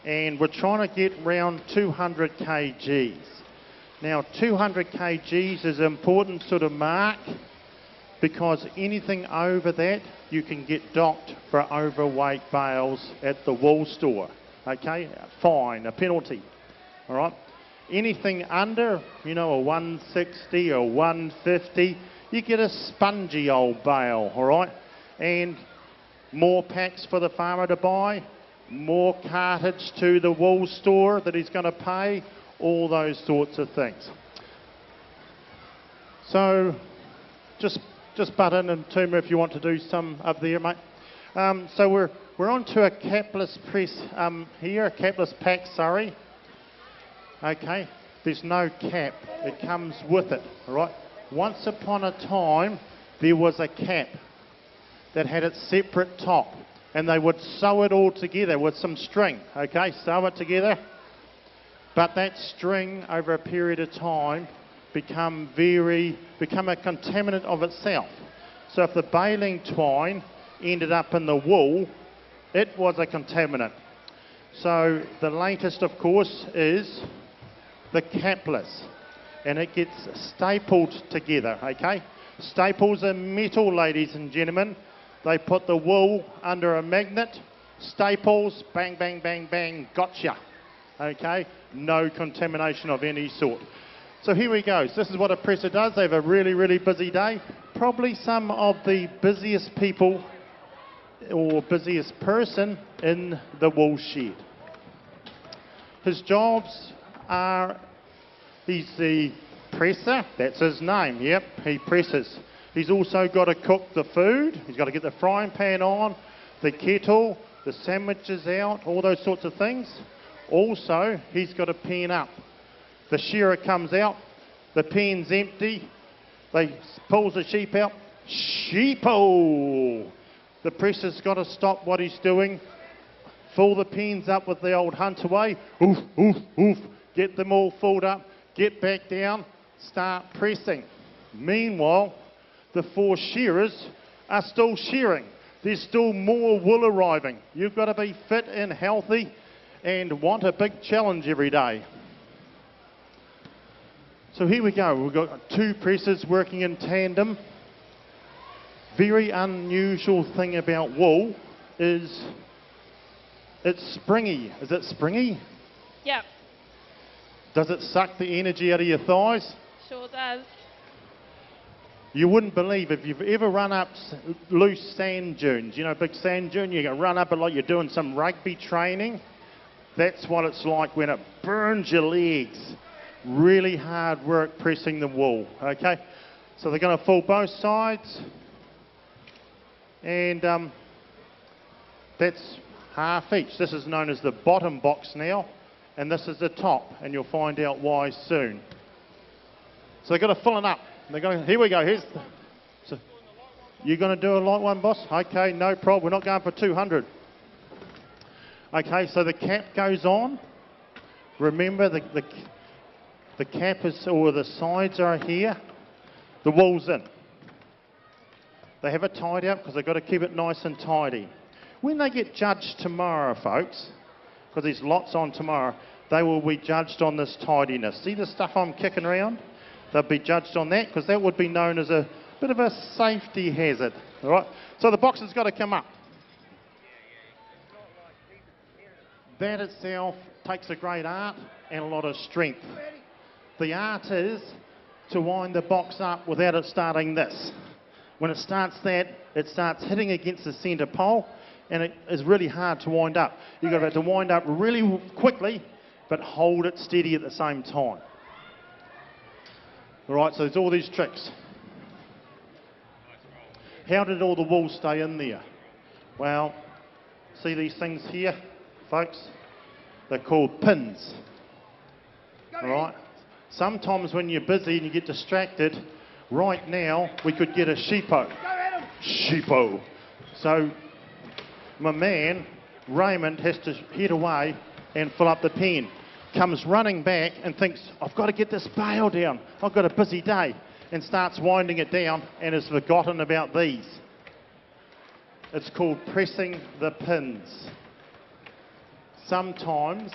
and we're trying to get around 200 kgs. Now 200 kgs is an important sort of mark, because anything over that you can get docked for overweight bales at the wool store. Okay, a fine, a penalty. All right. Anything under, you know, a 160 or 150, you get a spongy old bale. All right, and more packs for the farmer to buy, more cartage to the wool store that he's going to pay, all those sorts of things. So just butt in and Tuma if you want to do some up there, mate. So we're on to a capless press here, a capless pack, sorry. Okay, there's no cap, it comes with it, all right? Once upon a time, there was a cap that had its separate top, and they would sew it all together with some string, okay, sew it together. But that string, over a period of time, become a contaminant of itself. So if the baling twine ended up in the wool, it was a contaminant. So the latest, of course, is the capless, and it gets stapled together, okay? Staples are metal, ladies and gentlemen. They put the wool under a magnet, staples, bang, bang, bang, bang, gotcha. Okay, no contamination of any sort. So here we go. So this is what a presser does. They have a really, really busy day. Probably some of the busiest people or busiest person in the wool shed. His jobs are, he's the presser, that's his name, yep, he presses. He's also got to cook the food, he's got to get the frying pan on, the kettle, the sandwiches out, all those sorts of things. Also, he's got to pen up. The shearer comes out, the pen's empty, they pulls the sheep out, sheepo! The presser's got to stop what he's doing, fill the pens up with the old hunt away, oof, oof, oof, get them all filled up, get back down, start pressing. Meanwhile, the 4 shearers are still shearing. There's still more wool arriving. You've got to be fit and healthy and want a big challenge every day. So here we go. We've got 2 presses working in tandem. Very unusual thing about wool is it's springy. Is it springy? Yep, Does it suck the energy out of your thighs? sure does. You wouldn't believe if you've ever run up loose sand dunes, you know, big sand dune, you can run up it like you're doing some rugby training. That's what it's like when it burns your legs. Really hard work pressing the wool, okay? So they're going to fold both sides. And that's half each. This is known as the bottom box now, and this is the top, and you'll find out why soon. So they've got to fill it up. They're going, here we go. So you're going to do a light one, boss? Okay, no problem. We're not going for 200. Okay, so the cap goes on. Remember, the cap is, or the sides are here. The wool's in. They have it tied up because they've got to keep it nice and tidy. When they get judged tomorrow, folks, because there's lots on tomorrow, they will be judged on this tidiness. See the stuff I'm kicking around? They'll be judged on that because that would be known as a bit of a safety hazard. All right? So the box has got to come up. That itself takes a great art and a lot of strength. The art is to wind the box up without it starting this. When it starts that, it starts hitting against the centre pole, and it is really hard to wind up. You've got to have to wind up really quickly, but hold it steady at the same time. All right, so there's all these tricks. How did all the wool stay in there? Well, see these things here, folks? They're called pins. All right? Sometimes when you're busy and you get distracted, right now we could get a sheepo. Sheepo. So my man, Raymond, has to head away and fill up the pen. Comes running back and thinks, I've got to get this bale down. I've got a busy day. And starts winding it down and has forgotten about these. It's called pressing the pins. Sometimes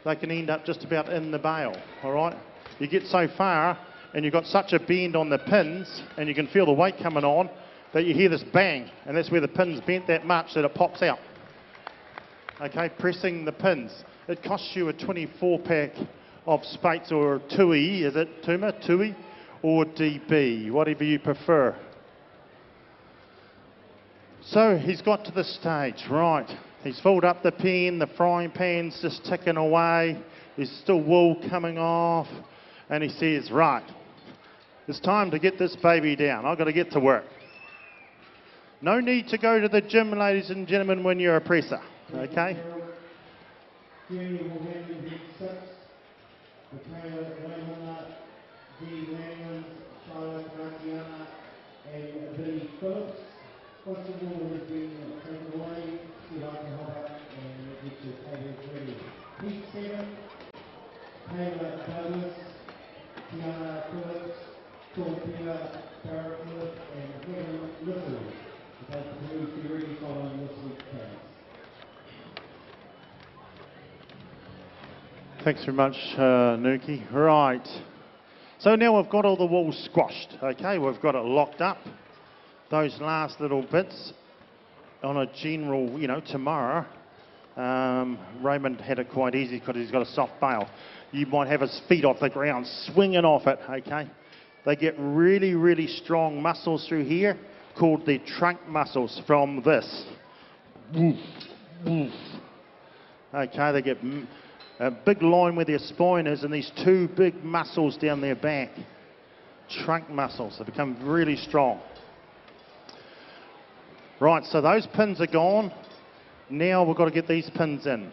they can end up just about in the bale, all right? You get so far and you've got such a bend on the pins and you can feel the weight coming on that you hear this bang, and that's where the pin's bent that much that it pops out. Okay, pressing the pins. It costs you a 24-pack of Spates or Tui, is it, Tuma? Tui or DB, whatever you prefer. So he's got to the stage, right. He's filled up the pen, the frying pan's just ticking away. There's still wool coming off. And he says, right, it's time to get this baby down. I've got to get to work. No need to go to the gym, ladies and gentlemen, when you're a presser, okay? Once the water has been taken away, you like to hop up and get your tables ready. Pete 7, Taylor Douglas, Tiana Phillips, Torpilla Barrett Phillips, and Helen Little. They will be ready following this week's case. Thanks very much, Nuki. Right. So now we've got all the wool squashed, okay? We've got it locked up. Those last little bits on a general, you know, tomorrow, Raymond had it quite easy because he's got a soft bale. You might have his feet off the ground, swinging off it, okay? They get really, really strong muscles through here called the trunk muscles from this. Okay, they get a big line where their spine is and these two big muscles down their back. Trunk muscles, they become really strong. Right, so those pins are gone. Now we've got to get these pins in.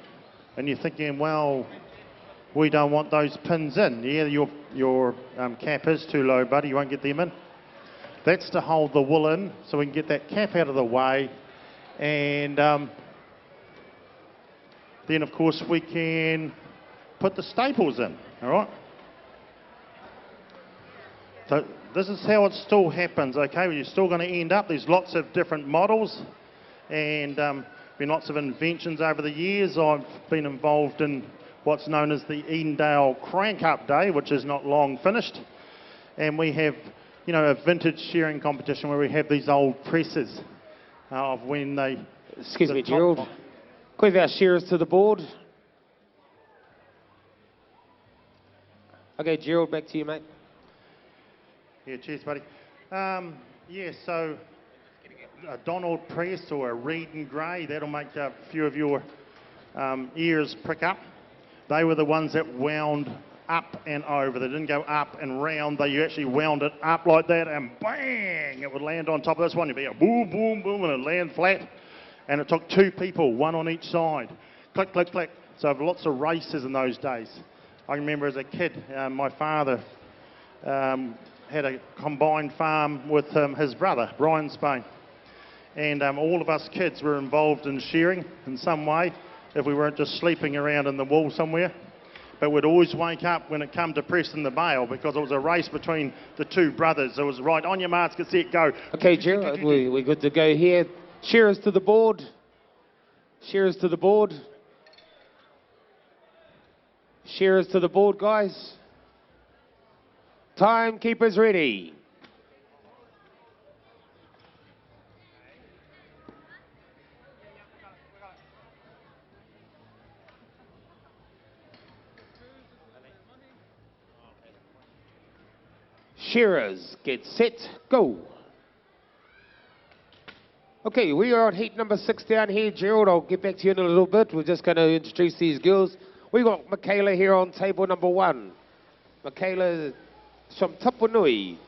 And you're thinking, well, we don't want those pins in. Yeah, your cap is too low, buddy. You won't get them in. That's to hold the wool in so we can get that cap out of the way. And then, of course, we can put the staples in, all right? So this is how it still happens, okay? You're still going to end up, there's lots of different models and been lots of inventions over the years. I've been involved in what's known as the Edendale Crank Up Day, which is not long finished. And we have, you know, a vintage shearing competition where we have these old presses of when they... Excuse me, Gerald. Can we have our shearers to the board? Okay, Gerald, back to you, mate. Yeah, cheers, buddy. Yeah, so a Donald press or a Reed and Grey, that'll make a few of your ears prick up. They were the ones that wound up and over. They didn't go up and round. They actually wound it up like that and bang, it would land on top of this one. It'd be a boom, boom, boom, and it'd land flat. And it took two people, one on each side. Click, click, click. So lots of races in those days. I remember as a kid, my father had a combined farm with his brother, Brian Spain. And all of us kids were involved in shearing in some way, if we weren't just sleeping around in the wool somewhere. But we'd always wake up when it came to pressing the bale because it was a race between the two brothers. It was right, on your marks, get set, go. Okay, Gerald, we're good to go here. Shearers to the board. Shearers to the board. Shearers to the board, guys. Timekeepers ready. Shearers, get set, go. Okay, we are on heat number 6 down here. Gerald, I'll get back to you in a little bit. We're just going to introduce these girls. We've got Michaela here on table number 1. Michaela from Tapunui.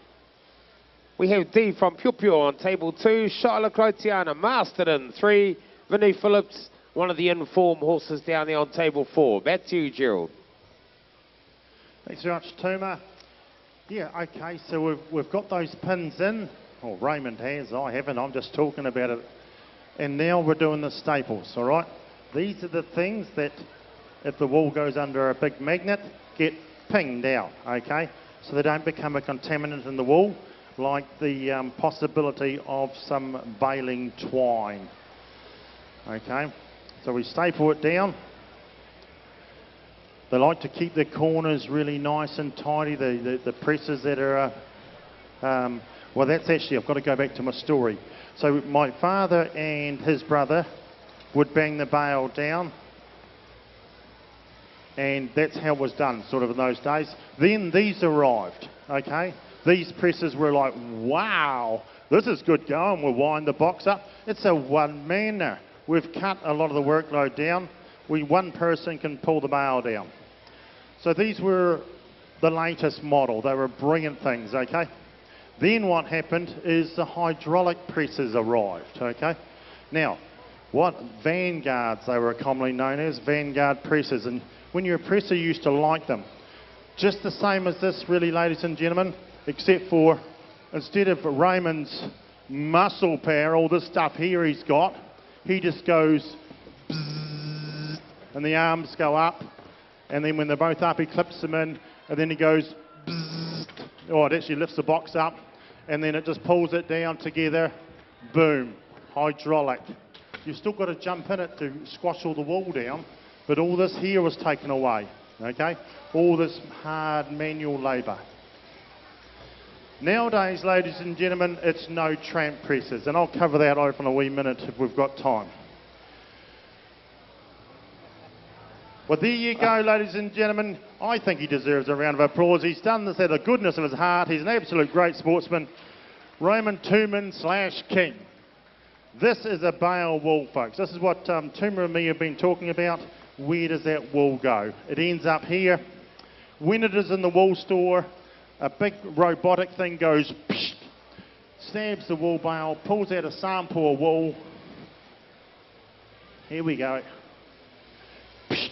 We have Dee from Piopio on table 2. Charlotte Crotiana, Masterton 3. Vinnie Phillips, one of the informed horses down there on table 4. Back to you, Gerald. Thanks very much, Tuma. Yeah, okay, so we've got those pins in. Well, Raymond has, I haven't, I'm just talking about it. And now we're doing the staples, all right? These are the things that, if the wool goes under a big magnet, get pinged out, okay? So they don't become a contaminant in the wool, like the possibility of some baling twine, okay? So we staple it down. They like to keep their corners really nice and tidy, the presses that are, well that's actually, I've got to go back to my story. So my father and his brother would bang the bale down, and that's how it was done sort of in those days. Then these arrived, okay? These presses were like, wow, this is good going, we'll wind the box up. It's a one-manner. We've cut a lot of the workload down. One person can pull the bale down. So these were the latest model. They were brilliant things, okay? Then what happened is the hydraulic presses arrived, okay? Now, what Vanguards, they were commonly known as, Vanguard presses. And when you're a presser, you used to like them. Just the same as this, really, ladies and gentlemen, except for instead of Raymond's muscle power, all this stuff here he's got, he just goes bzzz, and the arms go up. And then when they're both up, he clips them in, and then he goes bzzz. Oh, it actually lifts the box up, and then it just pulls it down together. Boom, hydraulic. You've still got to jump in it to squash all the wool down, but all this here was taken away, okay? All this hard manual labour. Nowadays, ladies and gentlemen, it's no tramp presses, and I'll cover that off in a wee minute if we've got time. Well, there you go, ladies and gentlemen. I think he deserves a round of applause. He's done this out of the goodness of his heart. He's an absolute great sportsman. Raymond Tooman/King. This is a bale wool, folks. This is what Tuma and me have been talking about. Where does that wool go? It ends up here. When it is in the wool store, a big robotic thing goes, psh, stabs the wool bale, pulls out a sample of wool. Here we go. Psh,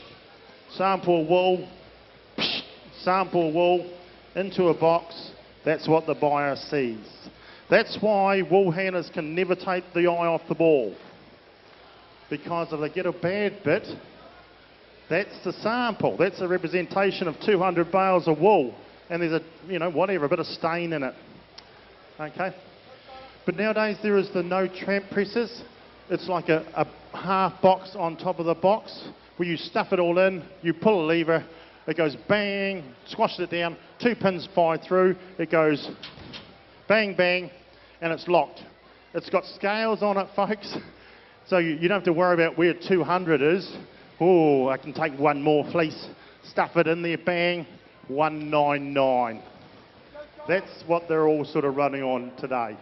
sample of wool, psh, sample of wool, into a box. That's what the buyer sees. That's why wool handlers can never take the eye off the ball. Because if they get a bad bit, that's the sample. That's a representation of 200 bales of wool. and there's a bit of stain in it. Okay. But nowadays there is the no tramp presses. It's like a half box on top of the box where you stuff it all in, you pull a lever, it goes bang, squashes it down, 2 pins fire through, it goes bang, bang, and it's locked. It's got scales on it, folks, so you don't have to worry about where 200 is. Oh, I can take one more fleece, stuff it in there, bang, 199. That's what they're all sort of running on today.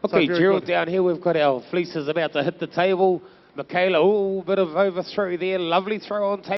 Okay, So very Gerald, good. down here we've got our fleeces about to hit the table. Michaela, bit of overthrow there, lovely throw on table.